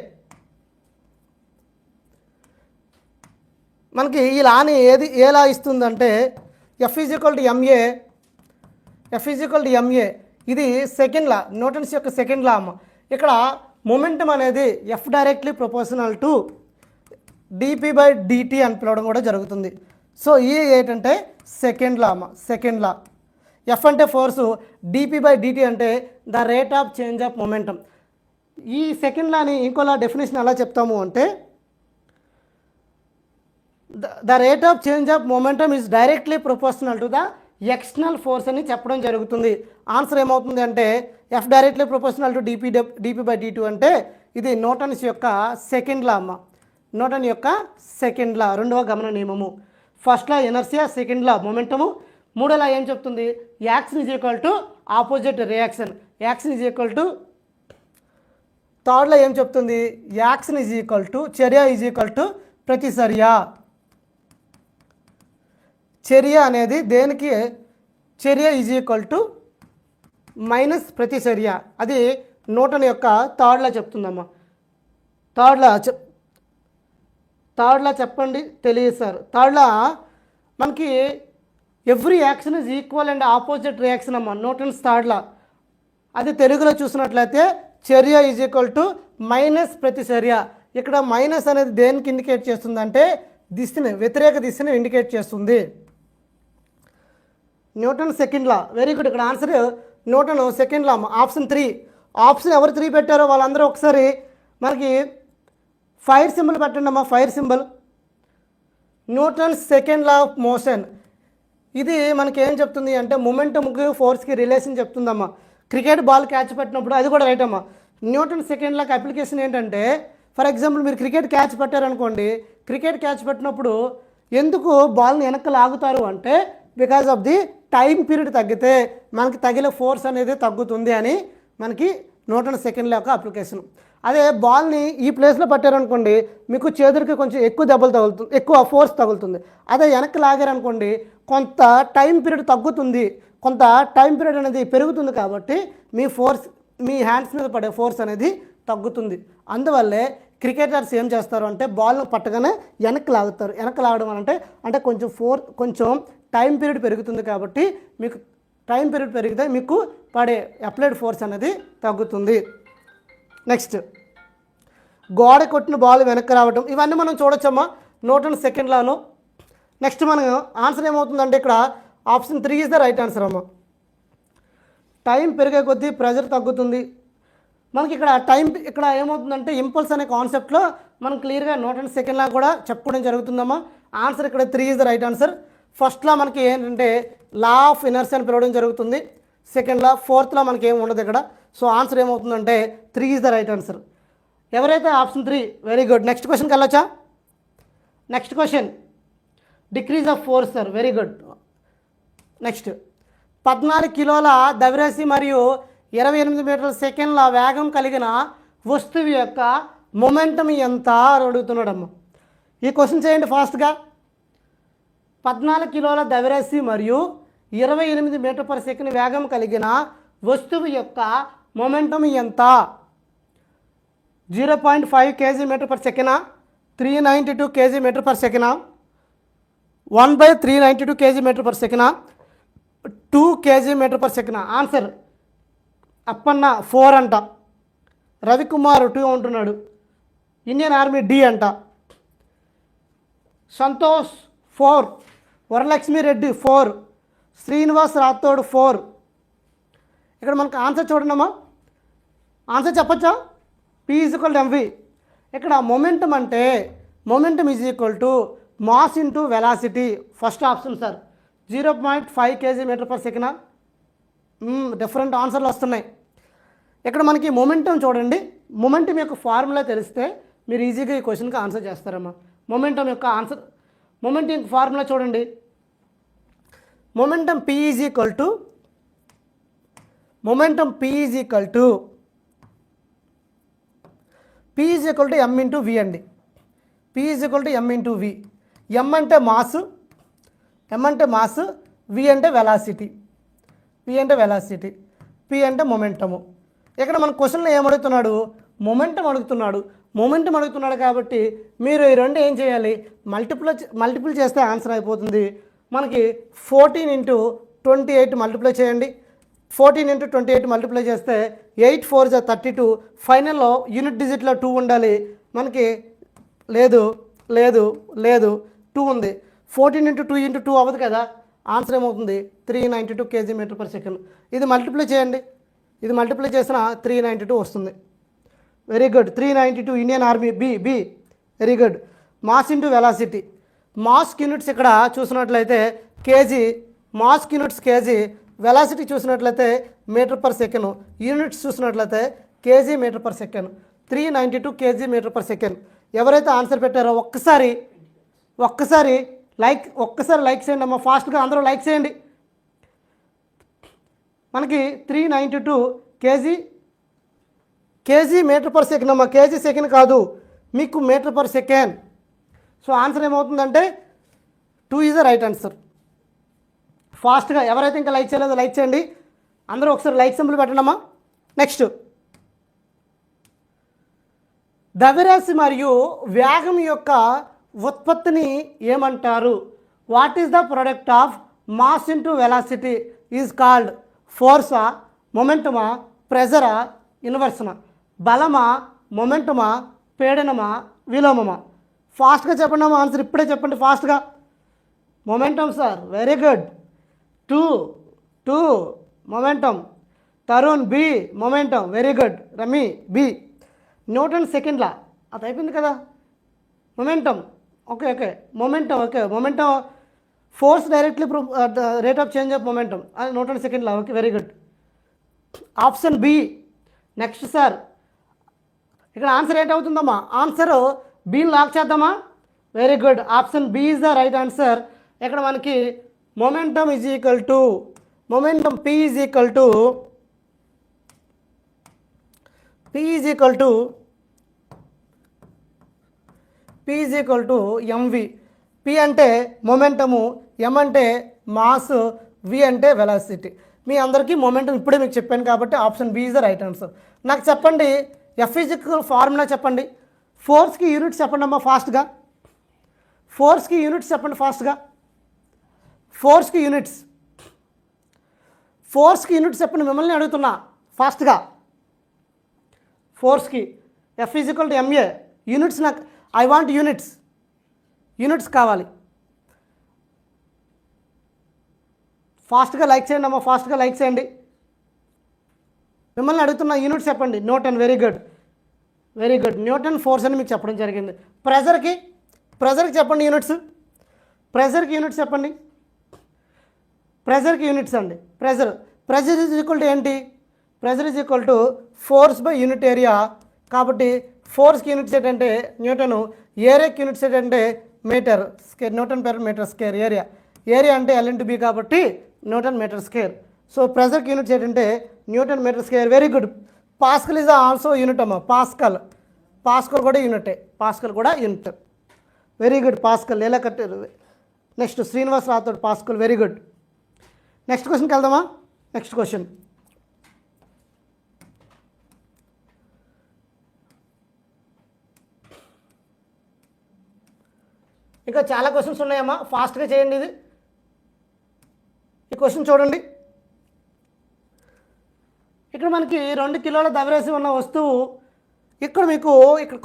మనకి ఈ లాని ఏ లా ఇస్తుందంటే F=ma. ఇది సెకండ్ లా, న్యూటన్స్ యొక్క సెకండ్ లా అమ్మ. ఇక్కడ మొమెంటం అనేది F directly proportional to dp/dt అని పిలవడం కూడా జరుగుతుంది. సో ఈ ఏంటంటే సెకండ్ లా అమ్మ. సెకండ్ లా ఎఫ్ అంటే ఫోర్సు, dp/dt అంటే the rate of change of momentum. ఈ సెకండ్ లాని ఇంకోలా డెఫినేషన్ ఎలా చెప్తాము అంటే the rate of change of momentum is directly proportional to the external force అని చెప్పడం జరుగుతుంది. ఆన్సర్ ఏమవుతుంది అంటే F directly proportional to dp/dt అంటే ఇది న్యూటన్స్ యొక్క సెకండ్ లా అమ్మ. న్యూటన్ యొక్క సెకండ్ లా, రెండవ గమన నియమము. ఫస్ట్ లా ఇనర్షియా, సెకండ్ లా మొమెంటము, మూడో లా ఏం చెప్తుంది? Action is equal to opposite reaction. Action is equal to, third law ఏం చెప్తుంది? యాక్షన్ ఈజ్ ఈక్వల్ టు చర్య ఈజ్ ఈక్వల్ టు ప్రతిచర్య. చర్య అనేది దేనికి? చర్య ఈజ్ ఈక్వల్ టు మైనస్ ప్రతిచర్య. అది న్యూటన్ యొక్క థర్డ్ లా చెప్తుందమ్మా. థర్డ్ లా చెప్పండి, తెలియదు సార్. థర్డ్ లా మనకి every action is equal and opposite reaction అమ్మ, న్యూటన్స్ థర్డ్ లా. అది తెలుగులో చూసినట్లయితే చర్య ఈజ్ ఈక్వల్ టు మైనస్ ప్రతిచర్య. ఇక్కడ మైనస్ అనేది దేనికి ఇండికేట్ చేస్తుందంటే దిశని, వ్యతిరేక దిశని ఇండికేట్ చేస్తుంది. Newton second law, very good. ఇక్కడ answer Newton second law, option 3. Option ఎవరు 3 పెట్టారో వాళ్ళందరూ ఒకసారి మనకి ఫైర్ సింబల్ పెట్టండి అమ్మా, fire symbol. Newton second law of motion. ఇది మనకి ఏం చెప్తుంది అంటే మొమెంటమ్కి ఫోర్స్కి రిలేషన్ చెప్తుందమ్మా. క్రికెట్ బాల్ క్యాచ్ పెట్టినప్పుడు అది కూడా రైట్ అమ్మా. న్యూటన్ సెకండ్ లాకి అప్లికేషన్ ఏంటంటే, ఫర్ ఎగ్జాంపుల్ మీరు క్రికెట్ క్యాచ్ పెట్టారనుకోండి, క్రికెట్ క్యాచ్ పెట్టినప్పుడు ఎందుకు బాల్ని వెనక్కి లాగుతారు అంటే because of the time period తగ్గితే మనకి తగిలే ఫోర్స్ అనేది తగ్గుతుంది అని మనకి న్యూటన్ సెకండ్ లా యొక్క అప్లికేషన్. అదే బాల్ని ఈ ప్లేస్లో పట్టారనుకోండి మీకు చేతులకి కొంచెం ఎక్కువ దెబ్బలు తగులుతుంది, ఎక్కువ ఫోర్స్ తగులుతుంది. అదే వెనక్కి లాగారనుకోండి కొంత టైం పీరియడ్ తగ్గుతుంది, కొంత టైం పీరియడ్ అనేది పెరుగుతుంది. కాబట్టి మీ ఫోర్స్, మీ హ్యాండ్స్ మీద పడే ఫోర్స్ అనేది తగ్గుతుంది. అందువల్లే క్రికెటర్స్ ఏం చేస్తారు అంటే బాల్ను పట్టగానే వెనక్కి లాగుతారు. వెనక్కి లాగడం అంటే కొంచెం టైం పీరియడ్ పెరుగుతుంది. కాబట్టి మీకు టైం పీరియడ్ పెరిగితే మీకు పడే అప్లైడ్ ఫోర్స్ అనేది తగ్గుతుంది. నెక్స్ట్, గోడ కొట్టిన బాల్ వెనక్కి రావడం, ఇవన్నీ మనం చూడొచ్చమ్మా న్యూటన్ సెకండ్ లాను. నెక్స్ట్ మనం ఆన్సర్ ఏమవుతుందంటే ఇక్కడ option 3 is the right answer అమ్మ. టైం పెరిగే కొద్దీ ప్రెజర్ తగ్గుతుంది. మనకి ఇక్కడ ఏమవుతుందంటే ఇంపల్స్ అనే కాన్సెప్ట్లో మనం క్లియర్గా న్యూటన్ సెకండ్ లా కూడా చెప్పుకోవడం జరుగుతుందమ్మా. ఆన్సర్ ఇక్కడ 3 is the right answer. First law మనకి ఏంటంటే లా ఆఫ్ ఇనర్షియా అని పిలవడం జరుగుతుంది. సెకండ్ లా, ఫోర్త్ లా మనకి ఏమి ఉండదు ఇక్కడ. సో ఆన్సర్ ఏమవుతుందంటే 3 ఈజ్ ద రైట్ ఆన్సర్. ఎవరైతే ఆప్షన్ 3, వెరీ గుడ్. నెక్స్ట్ క్వశ్చన్కి వెళ్ళొచ్చా? Next question, decrease of force sir, very good. Next, 14 కిలోల ద్రవ్యరాశి మరియు 28 మీటర్ల సెకండ్ల వేగం కలిగిన వస్తువు యొక్క మొమెంటం ఎంత అని అడుగుతున్నాడమ్మ. ఈ క్వశ్చన్ చేయండి ఫాస్ట్గా. 14 కిలోల ద్రవ్యరాశి మరియు 28 మీటర్ పర్ సెకండ్ వేగం కలిగిన వస్తువు యొక్క మొమెంటం ఎంత? 0.5 kg metre per second, 392 kg metre per second, 1/392 kg metre per second, 2 kg metre per second. Answer Appanna 4 అంట, రవికుమార్ 2 అంటున్నాడు, ఇండియన్ ఆర్మీ D అంట, సంతోష్ 4, వరలక్ష్మి రెడ్డి 4, శ్రీనివాస్ రాథోడ్ 4. ఇక్కడ మనకు ఆన్సర్ చూడండమ్మా. ఆన్సర్ చెప్పచ్చా? P is equal to mv. ఇక్కడ మొమెంటం అంటే momentum is equal to mass into velocity. First option sir. 0.5 kg metre per second. Different ఆన్సర్లు వస్తున్నాయి. ఇక్కడ మనకి మొమెంటం చూడండి. మొమెంటం యొక్క ఫార్ములా తెలిస్తే మీరు ఈజీగా ఈ క్వశ్చన్కి ఆన్సర్ చేస్తారమ్మా. మొమెంటం యొక్క ఆన్సర్, మొమెంటం ఫార్ములా చూడండి. Momentum P is equal to m into v అండి. P is equal to m into v. m అంటే మాస్, v అంటే వెలాసిటీ, P అంటే మొమెంటము. ఇక్కడ మన క్వశ్చన్లో ఏమడుగుతున్నాడు? మొమెంటం అడుగుతున్నాడు కాబట్టి మీరు ఈ రెండు ఏం చేయాలి? మల్టిపుల్ చేస్తే ఆన్సర్ అయిపోతుంది. మనకి 14 ఇంటూ 28 మల్టిప్లై చేయండి. 14 ఇంటూ 28 మల్టిప్లై చేస్తే 8 4 జా 32. ఫైనల్లో యూనిట్ డిజిట్లో 2 ఉండాలి. మనకి లేదు 2 ఉంది. 14 ఇంటూ 2 ఇంటూ 2 అవ్వదు కదా. ఆన్సర్ ఏమవుతుంది 392 kg మీటర్ పర్ సెకండ్. ఇది మల్టిప్లై చేయండి, ఇది మల్టిప్లై చేసిన 392 వస్తుంది. Very good. 392 Indian army B B very good. Mass into velocity, mass units ఇక్కడ చూసినట్లయితే KG, mass units KG, velocity చూసినట్లయితే మీటర్ పర్ సెకండ్, యూనిట్స్ చూసినట్లయితే KG metre per second. 392 kg metre per second. ఎవరైతే answer పెట్టారో ఒక్కసారి like చేయండి అమ్మా, ఫాస్ట్గా అందరూ లైక్ చేయండి. మనకి 392 కేజీ మీటర్ పర్ సెకండ్ అమ్మా, కేజీ సెకండ్ కాదు, మీకు metre per second. So answer ఏమవుతుందంటే 2 ఈజ్ ద రైట్ ఆన్సర్. ఫాస్ట్గా ఎవరైతే ఇంకా లైక్ చేయలేదో లైక్ చేయండి, అందరూ ఒకసారి లైక్ సింబల్ పెట్టండి అమ్మా. నెక్స్ట్, ద్రవ్యరాశి మరియు వేగం యొక్క ఉత్పత్తిని ఏమంటారు? What is the product of mass into velocity is called ఫోర్సా, మొమెంటమా, ప్రెజరా, ఇన్వర్సనా? బలమా, మొమెంటమా, పీడనమా, విలోమమా? ఫాస్ట్గా చెప్పండి అమ్మా, ఆన్సర్ ఇప్పుడే చెప్పండి ఫాస్ట్గా. Momentum sir, very good. 2 momentum. Tarun B momentum, very good. Rami B. Newton second law, అది అయిపోయింది కదా. Momentum okay momentum force directly rate of change of momentum, అది Newton second law. Okay very good. Option B. Next sir, ఇక్కడ answer ఏంటవుతుందమ్మా? Answer బీని lock చేద్దామా? Very good. Option B is the right answer. ఇక్కడ మనకి momentum is equal to P is equal to M V. P అంటే momentum, ఎం అంటే mass, వి అంటే velocity. మీ అందరికీ మొమెంటం ఇప్పుడే మీకు చెప్పాను కాబట్టి option B is the right answer. నాకు చెప్పండి ఎఫ్ ఫిజికల్ ఫార్ములా చెప్పండి. ఫోర్స్కి యూనిట్స్ చెప్పండి అమ్మా ఫాస్ట్గా. ఫోర్స్కి యూనిట్స్ చెప్పండి ఫాస్ట్గా. ఫోర్స్కి యూనిట్స్ చెప్పండి, మిమ్మల్ని అడుగుతున్నా ఫాస్ట్గా. ఫోర్స్కి F equal to M A. Units నాకు ఐ వాంట్ యూనిట్స్ కావాలి. ఫాస్ట్గా లైక్ చేయండి అమ్మా, ఫాస్ట్గా లైక్ చేయండి. మిమ్మల్ని అడుగుతున్న యూనిట్స్ చెప్పండి. Newton, very good. Newton force అని మీకు చెప్పడం జరిగింది. ప్రెజర్కి చెప్పండి యూనిట్స్. ప్రెజర్కి యూనిట్స్ అండి. ప్రెజర్ ఈజ్ ఈక్వల్ టు ఏంటి? Pressure is equal to force by unit area. కాబట్టి ఫోర్స్కి యూనిట్స్ ఏంటంటే న్యూటను, ఏరియాకి యూనిట్స్ ఏంటంటే metre square, newton per metre square. Area అంటే ఎల్ ఇంటూ బి కాబట్టి న్యూటన్ మీటర్ స్క్వేర్. సో ప్రెజర్కి యూనిట్స్ ఏంటంటే newton metre square. Very good. Pascal is also unit అమ్మా. పాస్కల్ కూడా యూనిట్. Very good. పాస్కల్ ఎలా కట్టారు? Next Srinivas Rathod pascal, very good. Next క్వశ్చన్కి వెళ్దామా? నెక్స్ట్ క్వశ్చన్, ఇంకా చాలా క్వశ్చన్స్ ఉన్నాయమ్మా, ఫాస్ట్గా చేయండి. ఈ క్వశ్చన్ చూడండి. ఇక్కడ మనకి 2 కిలోల ద్రవ్యరాశి ఉన్న వస్తువు, ఇక్కడ మీకు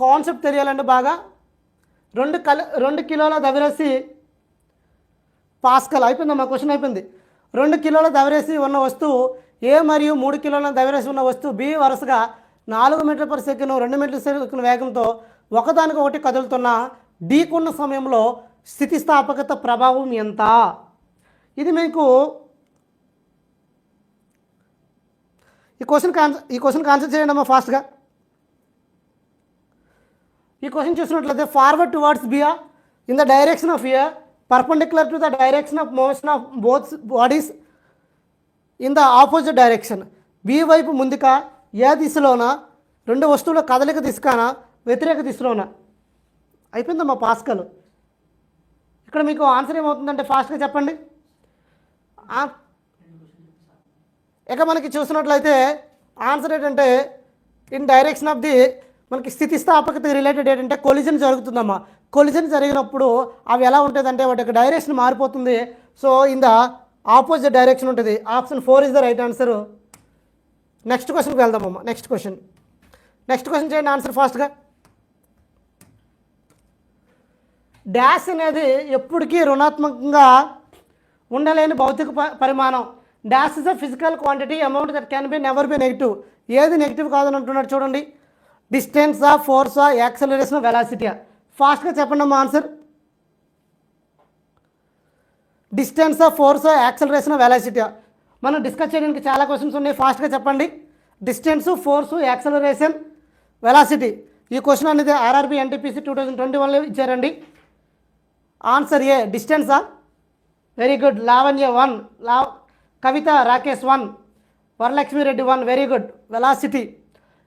కాన్సెప్ట్ తెలియాలంటే బాగా 2 కిలోల ద్రవ్యరాశి పాస్కల్. అయిపోయిందమ్మా, క్వశ్చన్ అయిపోయింది. 2 కిలోల ద్రవ్యరాశి ఉన్న వస్తువు ఏ మరియు 3 కిలోల ద్రవ్యరాశి ఉన్న వస్తువు బి వరుసగా 4 metre per second, 2 metre second వేగంతో ఒకదానికొకటి కదులుతున్న ఢీకొన్న సమయంలో స్థితిస్థాపకత ప్రభావం ఎంత? ఇది మీకు ఈ క్వశ్చన్కి ఆన్సర్ చేయండి అమ్మా ఫాస్ట్గా. ఈ క్వశ్చన్ చూసినట్లయితే ఫార్వర్డ్ టువర్డ్స్ బియా in the direction of ear, perpendicular to the direction of motion of both bodies in the opposite direction. B వైపు ముందుకా, ఏ దిశలోనా, 2 వస్తువుల కదలిక దిశకానా, వ్యతిరేక దిశలోనా? అయిపోయిందమ్మా పాస్కల్. ఇక్కడ మీకు ఆన్సర్ ఏమవుతుందంటే ఫాస్ట్గా చెప్పండి. ఇక మనకి చూసినట్లయితే ఆన్సర్ ఏంటంటే ఇన్ డైరెక్షన్ ఆఫ్ ది, మనకి స్థితిస్థాపకత రిలేటెడ్ ఏంటంటే కొలిజన్ జరుగుతుందమ్మా. కొలిజన్ జరిగినప్పుడు అవి ఎలా ఉంటుందంటే వాటి యొక్క డైరెక్షన్ మారిపోతుంది. So in the opposite direction ఉంటుంది. Option 4 is the right answer. Next క్వశ్చన్కి వెళ్దామమ్మా. నెక్స్ట్ క్వశ్చన్ చేయండి ఆన్సర్ ఫాస్ట్గా. డాష్ అనేది ఎప్పటికీ రుణాత్మకంగా ఉండలేని భౌతిక పరిమాణం. Dash is a physical quantity amount that can be never be negative. ఏది నెగిటివ్ కాదని అంటున్నాడు చూడండి. డిస్టెన్సా, ఫోర్సా, యాక్సలరేషన్, వెలాసిటీయా? ఫాస్ట్గా చెప్పండి అమ్మా ఆన్సర్. డిస్టెన్సా, ఫోర్సా, యాక్సలరేషన్, వెలాసిటీయా? మనం డిస్కస్ చేయడానికి చాలా క్వశ్చన్స్ ఉన్నాయి, ఫాస్ట్గా చెప్పండి. Distance, force, acceleration, velocity. ఈ క్వశ్చన్ అనేది ఆర్ఆర్బీ ఎన్టీపీసీ 2021లో ఇచ్చారండి. ఆన్సర్ ఏ డిస్టెన్సా? Very good. Lavanya 1, Kavitha Rakesh 1, Varalakshmi Reddy 1, very good. Velocity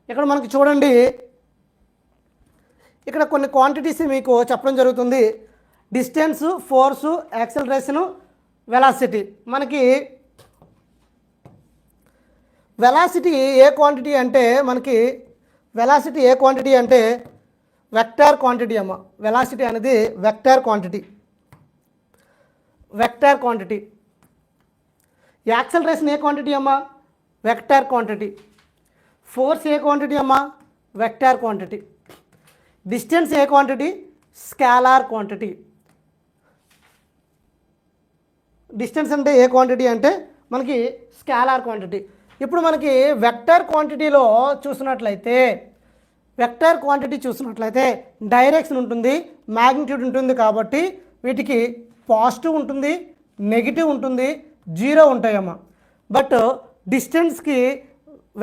ఇక్కడ మనకి చూడండి, ఇక్కడ కొన్ని క్వాంటిటీస్ మీకు చెప్పడం జరుగుతుంది. Distance, force, acceleration, velocity. మనకి వెలాసిటీ ఏ క్వాంటిటీ అంటే వెక్టార్ క్వాంటిటీ అమ్మ. వెలాసిటీ అనేది వెక్టార్ క్వాంటిటీ. యాక్సలరేషన్ ఏ క్వాంటిటీ అమ్మ? Vector quantity. ఫోర్స్ ఏ క్వాంటిటీ అమ్మ? Vector quantity. డిస్టెన్స్ ఏ క్వాంటిటీ? Scalar quantity. డిస్టెన్స్ అంటే ఏ క్వాంటిటీ అంటే మనకి స్కేలార్ క్వాంటిటీ. ఇప్పుడు మనకి వెక్టర్ క్వాంటిటీలో చూసినట్లయితే డైరెక్షన్ ఉంటుంది, మ్యాగ్నిట్యూడ్ ఉంటుంది. కాబట్టి వీటికి పాజిటివ్ ఉంటుంది, నెగిటివ్ ఉంటుంది, జీరో ఉంటాయమ్మ. బట్ డిస్టెన్స్కి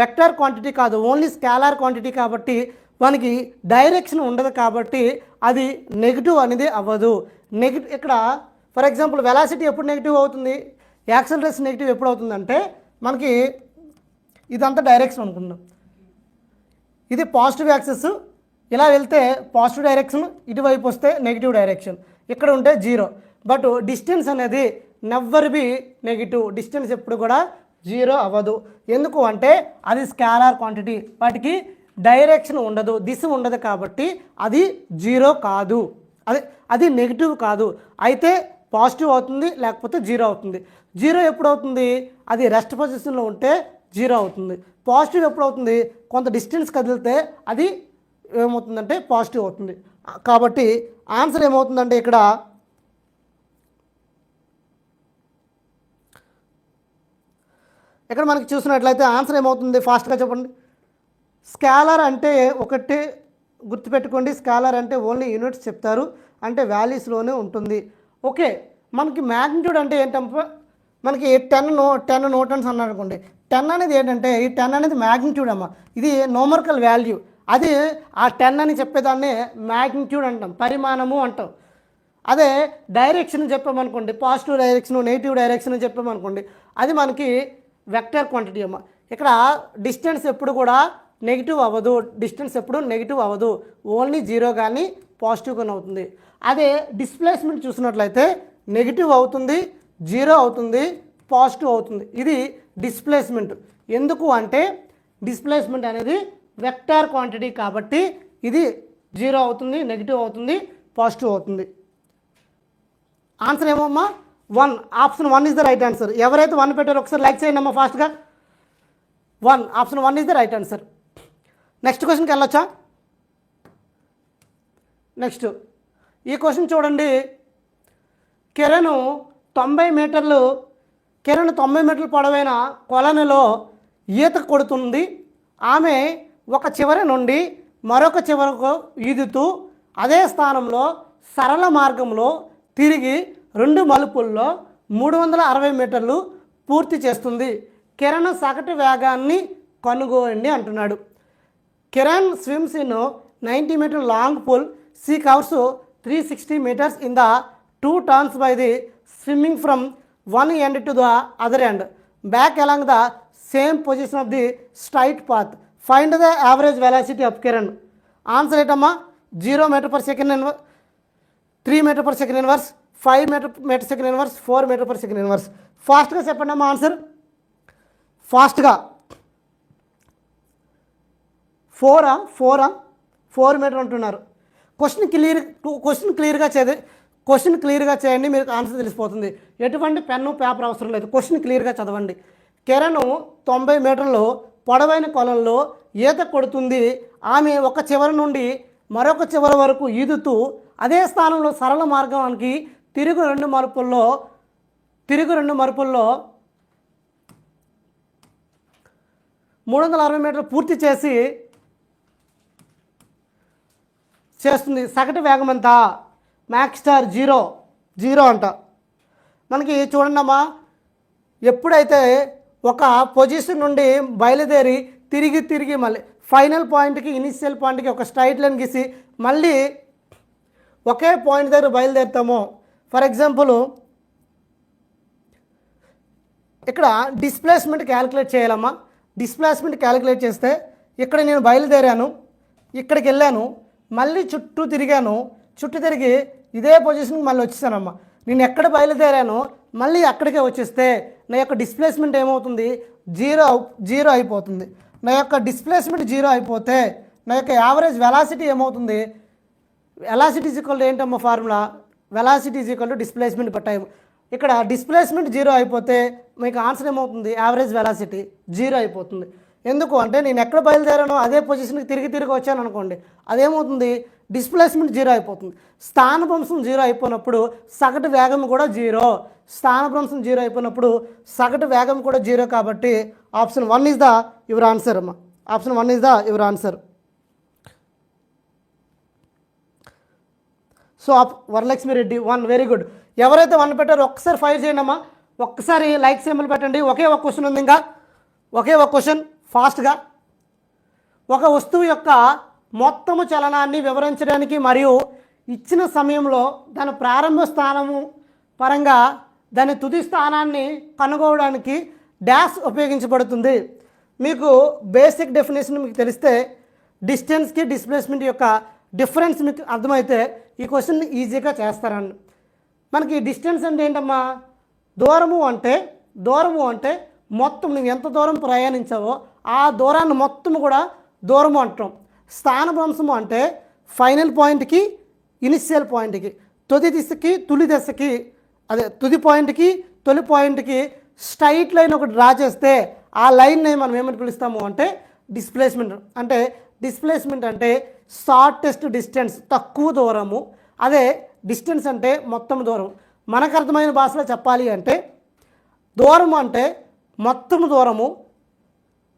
వెక్టర్ క్వాంటిటీ కాదు, ఓన్లీ స్కేలార్ క్వాంటిటీ కాబట్టి మనకి డైరెక్షన్ ఉండదు, కాబట్టి అది నెగిటివ్ అనేది అవ్వదు. ఇక్కడ ఫర్ ఎగ్జాంపుల్ వెలాసిటీ ఎప్పుడు నెగిటివ్ అవుతుంది, యాక్సలరేషన్ నెగిటివ్ ఎప్పుడు అవుతుందంటే మనకి ఇదంతా డైరెక్షన్ అనుకుందాం. ఇది పాజిటివ్ యాక్సెస్, ఇలా వెళ్తే పాజిటివ్ డైరెక్షన్, ఇటువైపు వస్తే నెగిటివ్ డైరెక్షన్, ఇక్కడ ఉంటే జీరో. బట్ డిస్టెన్స్ అనేది నెవర్ బి నెగిటివ్. డిస్టెన్స్ ఎప్పుడు కూడా జీరో అవ్వదు. ఎందుకు అంటే అది స్కేలార్ క్వాంటిటీ, వాటికి డైరెక్షన్ ఉండదు, దిశ ఉండదు, కాబట్టి అది జీరో కాదు, అది నెగిటివ్ కాదు. అయితే పాజిటివ్ అవుతుంది, లేకపోతే జీరో అవుతుంది. జీరో ఎప్పుడు అవుతుంది? అది రెస్ట్ పొజిషన్లో ఉంటే జీరో అవుతుంది. పాజిటివ్ ఎప్పుడు అవుతుంది? కొంత డిస్టెన్స్ కదిలితే అది ఏమవుతుందంటే పాజిటివ్ అవుతుంది. కాబట్టి ఆన్సర్ ఏమవుతుందంటే ఇక్కడ మనకి చూసినట్లయితే ఆన్సర్ ఏమవుతుంది? ఫాస్ట్గా చెప్పండి. స్కేలార్ అంటే ఒకటి గుర్తుపెట్టుకోండి, స్కేలార్ అంటే ఓన్లీ యూనిట్స్ చెప్తారు, అంటే వాల్యూస్లోనే ఉంటుంది. ఓకే, మనకి మ్యాగ్నిట్యూడ్ అంటే ఏంటంటే మనకి 10 న్యూటన్స్ అన్నారు అనుకోండి. 10 అనేది ఏంటంటే ఈ 10 అనేది మ్యాగ్నిట్యూడ్ అమ్మ, ఇది న్యూమరికల్ వాల్యూ. అది ఆ 10 అని చెప్పేదాన్ని మ్యాగ్నిట్యూడ్ అంటాం, పరిమాణము అంటాం. అదే డైరెక్షన్ చెప్పామనుకోండి, పాజిటివ్ డైరెక్షన్, నెగిటివ్ డైరెక్షన్ చెప్పామనుకోండి, అది మనకి వెక్టర్ క్వాంటిటీ అమ్మ. ఇక్కడ డిస్టెన్స్ ఎప్పుడు కూడా నెగిటివ్ అవ్వదు, ఓన్లీ జీరో కానీ పాజిటివ్ కానీ అవుతుంది. అదే డిస్ప్లేస్మెంట్ చూసినట్లయితే నెగిటివ్ అవుతుంది, జీరో అవుతుంది, పాజిటివ్ అవుతుంది. ఇది డిస్ప్లేస్మెంట్. ఎందుకు అంటే డిస్ప్లేస్మెంట్ అనేది వెక్టార్ క్వాంటిటీ కాబట్టి ఇది జీరో అవుతుంది, నెగిటివ్ అవుతుంది, పాజిటివ్ అవుతుంది. ఆన్సర్ ఏమమ్మా? 1. Option 1 is the right answer. ఎవరైతే 1 పెట్టారో ఒకసారి లైక్ చేయండి అమ్మా ఫాస్ట్గా. 1 option 1 is the right answer. Next క్వశ్చన్కి వెళ్ళొచ్చా? నెక్స్ట్ ఈ క్వశ్చన్ చూడండి. కిరణ్ 90 మీటర్లు పొడవైన కొలనులో ఈత కొడుతుంది. ఆమె ఒక చివరి నుండి మరొక చివరకు ఈదుతూ అదే స్థానంలో సరళ మార్గంలో తిరిగి 2 మలుపుల్లో 360 మీటర్లు పూర్తి చేస్తుంది. కిరణ్ సగటు వేగాన్ని కనుగొనండి అంటున్నాడు. Kiran swims in 90 metre long pool. She covers 360 meters in the 2 turns by the swimming from one end to the other end, back along the same position of the straight path. Find the average velocity of Kiran. Answer ఏంటమ్మా? 0 meter per second inverse, 3 meter per second inverse, 5 meter second inverse, 4 meter per second inverse. ఫాస్ట్గా చెప్పండి అమ్మా answer. ఫాస్ట్గా 4 metre అంటున్నారు. Question క్లియర్గా చేయండి, మీకు answer తెలిసిపోతుంది. ఎటువంటి పెన్ను పేపర్ అవసరం లేదు, క్వశ్చన్ క్లియర్గా చదవండి. కిరణ్ 90 మీటర్లు పొడవైన కొలంలో ఈత కొడుతుంది. ఆమె ఒక చివరి నుండి మరొక చివరి వరకు ఈదుతూ అదే స్థానంలో సరళ మార్గానికి తిరుగు 2 మలుపుల్లో తిరుగు 2 మలుపుల్లో 360 మీటర్లు పూర్తి చేస్తుంది. సగటు వేగం ఎంత? మ్యాక్స్ స్టార్ 0 అంట. మనకి చూడండి అమ్మా, ఎప్పుడైతే ఒక పొజిషన్ నుండి బయలుదేరి తిరిగి మళ్ళీ ఫైనల్ పాయింట్కి ఇనిషియల్ పాయింట్కి ఒక స్ట్రైట్ లైన్ గీసి మళ్ళీ ఒకే పాయింట్ దగ్గర బయలుదేరుతామో, ఫర్ ఎగ్జాంపుల్ ఇక్కడ డిస్ప్లేస్మెంట్ క్యాలిక్యులేట్ చేయాలమ్మా. డిస్ప్లేస్మెంట్ క్యాలిక్యులేట్ చేస్తే ఇక్కడ నేను బయలుదేరాను, ఇక్కడికి వెళ్ళాను, మళ్ళీ చుట్టూ తిరిగి ఇదే పొజిషన్కి మళ్ళీ వచ్చేసానమ్మా. నేను ఎక్కడ బయలుదేరానో మళ్ళీ అక్కడికే వచ్చేస్తే నా యొక్క డిస్ప్లేస్మెంట్ ఏమవుతుంది? జీరో అయిపోతుంది. నా యొక్క డిస్ప్లేస్మెంట్ 0 అయిపోతే నా యొక్క యావరేజ్ వెలాసిటీ ఏమవుతుంది? వెలాసిటీ ఈజ్ ఈక్వల్ టు ఏంటమ్మా formula? Velocity is equal to displacement per time. ఇక్కడ డిస్ప్లేస్మెంట్ 0 అయిపోతే మీకు ఆన్సర్ ఏమవుతుంది? యావరేజ్ వెలాసిటీ 0 అయిపోతుంది. ఎందుకు అంటే నేను ఎక్కడ బయలుదేరానో అదే పొజిషన్కి తిరిగి వచ్చాను అనుకోండి, అదేమవుతుంది? డిస్ప్లేస్మెంట్ 0 అయిపోతుంది. స్థానభ్రంశం 0 అయిపోయినప్పుడు సగటు వేగం కూడా 0. స్థానభ్రంశం 0 అయిపోయినప్పుడు సగటు వేగం కూడా 0. కాబట్టి option 1 is the your answer అమ్మా. Option 1 is the your answer. So Varalakshmi Reddy 1, very good. ఎవరైతే 1 పెట్టారో ఒక్కసారి ఫైర్ చేయండి అమ్మా. ఒక్కసారి లైక్ సింబల్ పెట్టండి. ఒకే ఒక క్వశ్చన్ ఉంది, ఇంకా ఒకే ఒక క్వశ్చన్ ఫాస్ట్గా. ఒక వస్తువు యొక్క మొత్తము చలనాన్ని వివరించడానికి మరియు ఇచ్చిన సమయంలో దాని ప్రారంభ స్థానము పరంగా దాని తుది స్థానాన్ని కనుగొనడానికి డాష్ ఉపయోగించబడుతుంది. మీకు బేసిక్ డెఫినేషన్ మీకు తెలిస్తే డిస్టెన్స్కి డిస్ప్లేస్మెంట్ యొక్క డిఫరెన్స్ మీకు అర్థమైతే ఈ క్వశ్చన్ ఈజీగా చేస్తారండి. మనకి డిస్టెన్స్ అంటే ఏంటమ్మా? దూరము అంటే మొత్తం నువ్వు ఎంత దూరం ప్రయాణించావో ఆ దూరాన్ని మొత్తం కూడా దూరము అంటాం. స్థానభ్రంశము అంటే ఫైనల్ పాయింట్కి ఇనిషియల్ పాయింట్కి, తుది దిశకి తులి దశకి, అదే తుది పాయింట్కి తొలి పాయింట్కి స్ట్రైట్ లైన్ ఒకటి డ్రా చేస్తే ఆ లైన్ని మనం ఏమని పిలుస్తాము అంటే డిస్ప్లేస్మెంట్. అంటే డిస్ప్లేస్మెంట్ అంటే షార్టెస్ట్ డిస్టెన్స్, తక్కువ దూరము. అదే డిస్టెన్స్ అంటే మొత్తం దూరం. మనకు అర్థమైన భాషలో చెప్పాలి అంటే దూరము అంటే మొత్తం దూరము,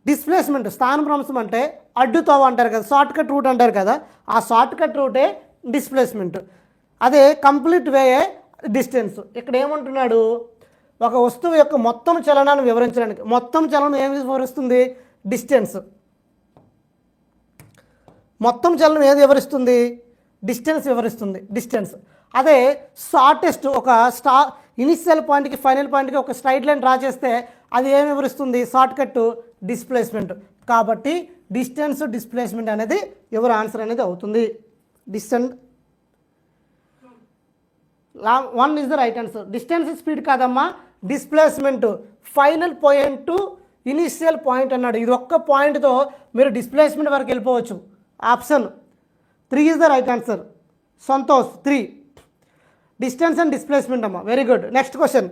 డిస్ప్లేస్మెంట్ స్థానభ్రంశం అంటే అడ్డుతోవ అంటారు కదా, షార్ట్ కట్ రూట్ అంటారు కదా, ఆ షార్ట్ కట్ రూటే డిస్ప్లేస్మెంట్. అదే కంప్లీట్ వేయే డిస్టెన్స్. ఇక్కడ ఏమంటున్నాడు? ఒక వస్తువు యొక్క మొత్తం చలనాన్ని వివరించడానికి, మొత్తం చలనం ఏమి వివరిస్తుంది? డిస్టెన్స్. మొత్తం చలనం ఏది వివరిస్తుంది? డిస్టెన్స్ వివరిస్తుంది, డిస్టెన్స్. అదే షార్టెస్ట్ ఒక ఇనిషియల్ పాయింట్కి ఫైనల్ పాయింట్కి ఒక స్ట్రైట్ లైన్ డ్రా చేస్తే అది ఏమి వివరిస్తుంది? Short cut displacement. కాబట్టి డిస్టెన్స్ డిస్ప్లేస్మెంట్ అనేది ఎవరు ఆన్సర్ అనేది అవుతుంది. Distance 1 is the right answer. Distance speed కాదమ్మా, displacement. Final point to initial point అన్నాడు. ఇది ఒక్క పాయింట్తో మీరు డిస్ప్లేస్మెంట్ వరకు వెళ్ళిపోవచ్చు. Option 3 is the right answer. Santosh 3. Distance and displacement అమ్మా, వెరీ గుడ్. Next question.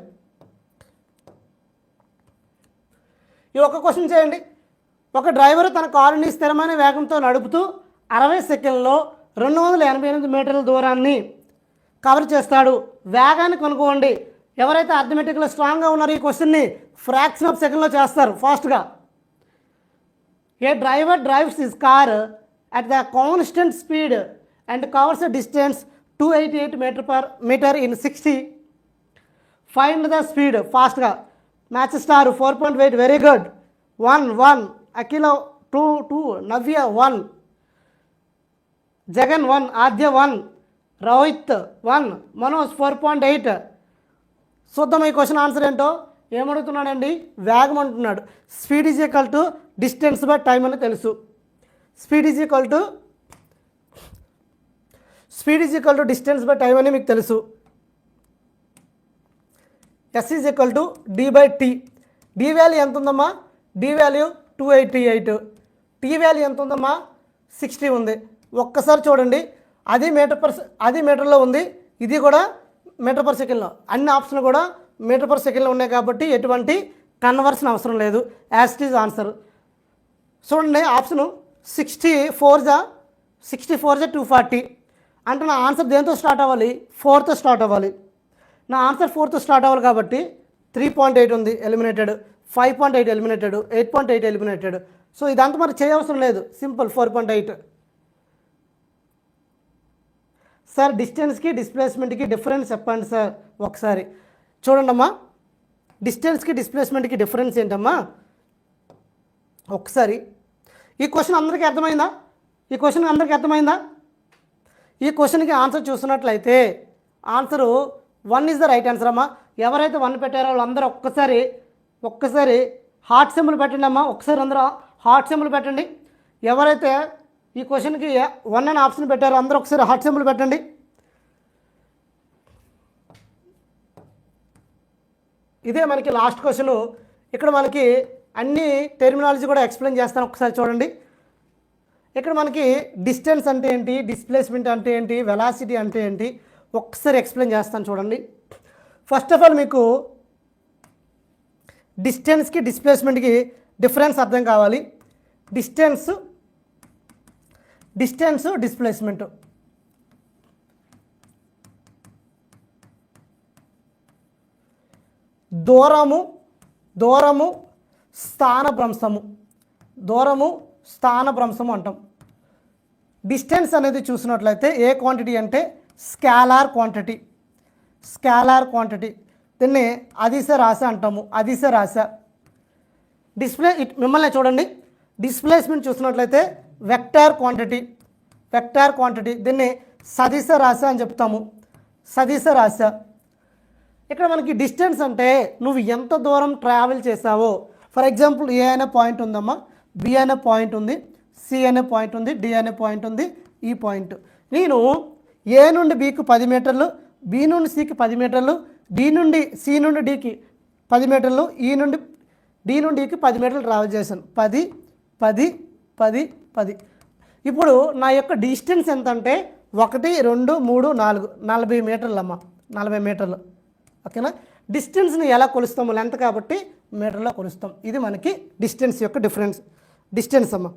ఈ ఒక్క క్వశ్చన్ చేయండి. ఒక డ్రైవర్ తన కారుని స్థిరమైన వేగంతో నడుపుతూ 60 సెకండ్లో 288 మీటర్ల దూరాన్ని కవర్ చేస్తాడు. వేగాన్ని కనుక్కోండి. ఎవరైతే అర్థమెటిక్లో స్ట్రాంగ్గా ఉన్నారో ఈ క్వశ్చన్ని ఫ్రాక్షన్ ఆఫ్ సెకండ్లో చేస్తారు ఫాస్ట్గా. A driver drives his car at the constant speed and covers a distance 288 meter in 60. Find the speed fastగా. Match star 4.8, very good. 1 Akhila 2 Navya 1, Jagan 1, Adya 1, Rohit 1, Manoj 4.8. చూద్దాం ఈ క్వశ్చన్ ఆన్సర్ ఏంటో. ఏమడుగుతున్నాడండి? వేగం అంటున్నాడు. Speed is equal to distance by time అని తెలుసు. Speed is equal to distance by time అని మీకు తెలుసు. S is equal to D by T. D value ఎంత ఉందమ్మా? D value 288. టీ వాల్యూ ఎంత ఉందమ్మా? 60 ఉంది. ఒక్కసారి చూడండి, అది మీటర్లో ఉంది, ఇది కూడా మీటర్ పర్ సెకండ్లో. అన్ని ఆప్షన్లు కూడా మీటర్ పర్ సెకండ్లో ఉన్నాయి కాబట్టి ఎటువంటి కన్వర్షన్ అవసరం లేదు. As it is answer. చూడండి ఆప్షను 64 240. అంటే నా ఆన్సర్ దేంతో స్టార్ట్ అవ్వాలి? 4తో స్టార్ట్ అవ్వాలి. నా ఆన్సర్ 4తో స్టార్ట్ అవ్వాలి కాబట్టి 3.8 ఉంది ఎలిమినేటెడ్, 5.8 ఎలిమినేటెడ్, 8.8 ఎలిమినేటెడ్. సో ఇదంతా మరి చేయవసరం లేదు, సింపుల్ 4.8. సార్ డిస్టెన్స్కి డిస్ప్లేస్మెంట్కి డిఫరెన్స్ చెప్పండి సార్ ఒకసారి. చూడండి అమ్మా, డిస్టెన్స్కి డిస్ప్లేస్మెంట్కి డిఫరెన్స్ ఏంటమ్మా ఒకసారి. ఈ క్వశ్చన్ అందరికీ అర్థమైందా? ఈ క్వశ్చన్ అందరికీ అర్థమైందా? ఈ క్వశ్చన్కి ఆన్సర్ చూస్తున్నట్లయితే answer 1 is the right answer అమ్మా. ఎవరైతే 1 పెట్టారో వాళ్ళందరూ ఒక్కసారి హార్ట్ సింబల్ పెట్టండి అమ్మా. ఒకసారి అందరూ హార్ట్ సింబల్ పెట్టండి. ఎవరైతే ఈ క్వశ్చన్కి 1 అనే ఆప్షన్ పెట్టారో అందరూ ఒకసారి హార్ట్ సింబల్ పెట్టండి. ఇదే మనకి లాస్ట్ క్వశ్చన్. ఇక్కడ మనకి అన్ని టెర్మినాలజీ కూడా ఎక్స్ప్లెయిన్ చేస్తాను, ఒకసారి చూడండి. ఇక్కడ మనకి డిస్టెన్స్ అంటే ఏంటి, డిస్ప్లేస్మెంట్ అంటే ఏంటి, వెలాసిటీ అంటే ఏంటి ఒకసారి ఎక్స్ప్లెయిన్ చేస్తాను చూడండి. ఫస్ట్ ఆఫ్ ఆల్ మీకు డిస్టెన్స్కి డిస్ప్లేస్మెంట్కి డిఫరెన్స్ అర్థం కావాలి. Distance displacement. దూరము స్థానభ్రంశము అంటాం. డిస్టెన్స్ అనేది చూసినట్లయితే ఏ క్వాంటిటీ అంటే స్కేలార్ క్వాంటిటీ. దీన్ని అదిశ రాశ అంటాము, అదిశ రాశ. మిమ్మల్ని చూడండి, డిస్ప్లేస్మెంట్ చూసినట్లయితే వెక్టార్ క్వాంటిటీ. దీన్ని సదిశ రాశ అని చెప్తాము, సదిశ రాశ. ఇక్కడ మనకి డిస్టెన్స్ అంటే నువ్వు ఎంత దూరం ట్రావెల్ చేసావో. ఫర్ ఎగ్జాంపుల్ ఏ అనే పాయింట్ ఉందమ్మా, బి అనే పాయింట్ ఉంది, సి అనే పాయింట్ ఉంది, డి అనే పాయింట్ ఉంది, ఈ పాయింట్. నేను ఏ నుండి బికి 10 మీటర్లు, బి నుండి సికి 10 మీటర్లు, డి నుండి సి నుండి డికి 10 మీటర్లు, ఈ నుండి డి నుండి ఈకి 10 మీటర్లు ట్రావెల్ చేశాను. 10 10 10 10. ఇప్పుడు నా యొక్క డిస్టెన్స్ ఎంత అంటే 1 2 3 4 40 మీటర్లు అమ్మ, 40 మీటర్లు. ఓకేనా? డిస్టెన్స్ని ఎలా కొలుస్తాము? లెంత్ కాబట్టి మీటర్లో కొలుస్తాం. ఇది మనకి డిస్టెన్స్ యొక్క డిస్టెన్స్ అమ్మ.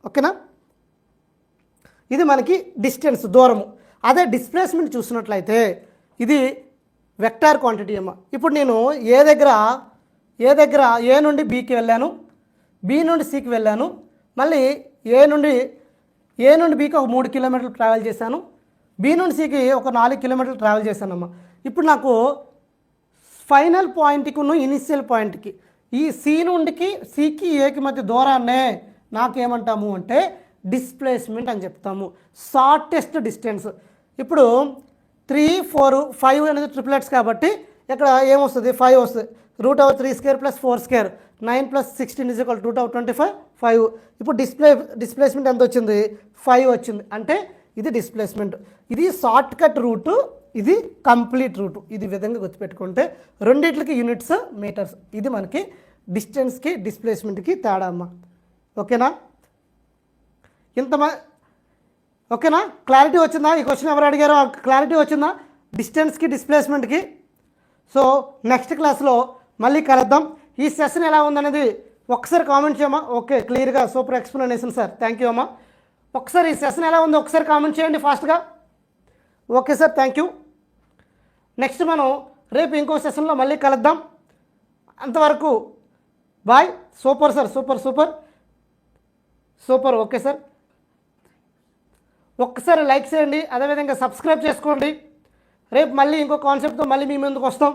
ఓకేనా? ఇది మనకి డిస్టెన్స్, దూరము. అదే డిస్ప్లేస్మెంట్ చూసినట్లయితే ఇది వెక్టార్ క్వాంటిటీ అమ్మ. ఇప్పుడు నేను ఏ దగ్గర ఏ నుండి బికి వెళ్ళాను, బి నుండి సికి వెళ్ళాను, మళ్ళీ ఏ నుండి బికి ఒక 3 కిలోమీటర్లు ట్రావెల్ చేశాను, బి నుండి సికి ఒక 4 కిలోమీటర్లు ట్రావెల్ చేశానమ్మా. ఇప్పుడు నాకు ఫైనల్ పాయింట్కి ఇనిషియల్ పాయింట్కి, ఈ సి నుండికి సికి ఏకి మధ్య దూరాన్నే నాకేమంటాము అంటే డిస్ప్లేస్మెంట్ అని చెప్తాము, షార్టెస్ట్ డిస్టెన్స్. ఇప్పుడు 3 4 5 అనేది ట్రిప్లెట్స్ కాబట్టి ఇక్కడ ఏమొస్తుంది? 5 వస్తుంది. √3² + 4² 9 + 16 = √25 5. ఇప్పుడు డిస్ప్లేస్మెంట్ ఎంత వచ్చింది? 5 వచ్చింది. అంటే ఇది డిస్ప్లేస్మెంట్. ఇది షార్ట్ కట్ రూటు, ఇది కంప్లీట్ రూటు. ఇది విధంగా గుర్తుపెట్టుకుంటే రెండిట్లకి యూనిట్స్ మీటర్స్. ఇది మనకి డిస్టెన్స్కి డిస్ప్లేస్మెంట్కి తేడా అమ్మ. ఓకేనా? ఓకేనా? క్లారిటీ వచ్చిందా? ఈ క్వశ్చన్ ఎవరు అడిగారో క్లారిటీ వచ్చిందా డిస్టెన్స్కి డిస్ప్లేస్మెంట్కి? సో నెక్స్ట్ క్లాస్లో మళ్ళీ కలుద్దాం. ఈ సెషన్ ఎలా ఉందనేది ఒకసారి కామెంట్ చేయమ్మా. ఓకే, క్లియర్గా super explanation sir, thank you అమ్మా. ఒకసారి ఈ సెషన్ ఎలా ఉందో ఒకసారి కామెంట్ చేయండి ఫాస్ట్గా. Okay sir, thank you. Next మనం రేపు ఇంకో సెషన్లో మళ్ళీ కలుద్దాం. అంతవరకు bye. Super sir, super. Okay sir, ఒక్కసారి లైక్ చేయండి, అదేవిధంగా సబ్స్క్రైబ్ చేసుకోండి. రేపు మళ్ళీ ఇంకో కాన్సెప్ట్తో మళ్ళీ మీ ముందుకు వస్తాం.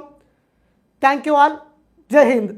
Thank you all. జై హింద్.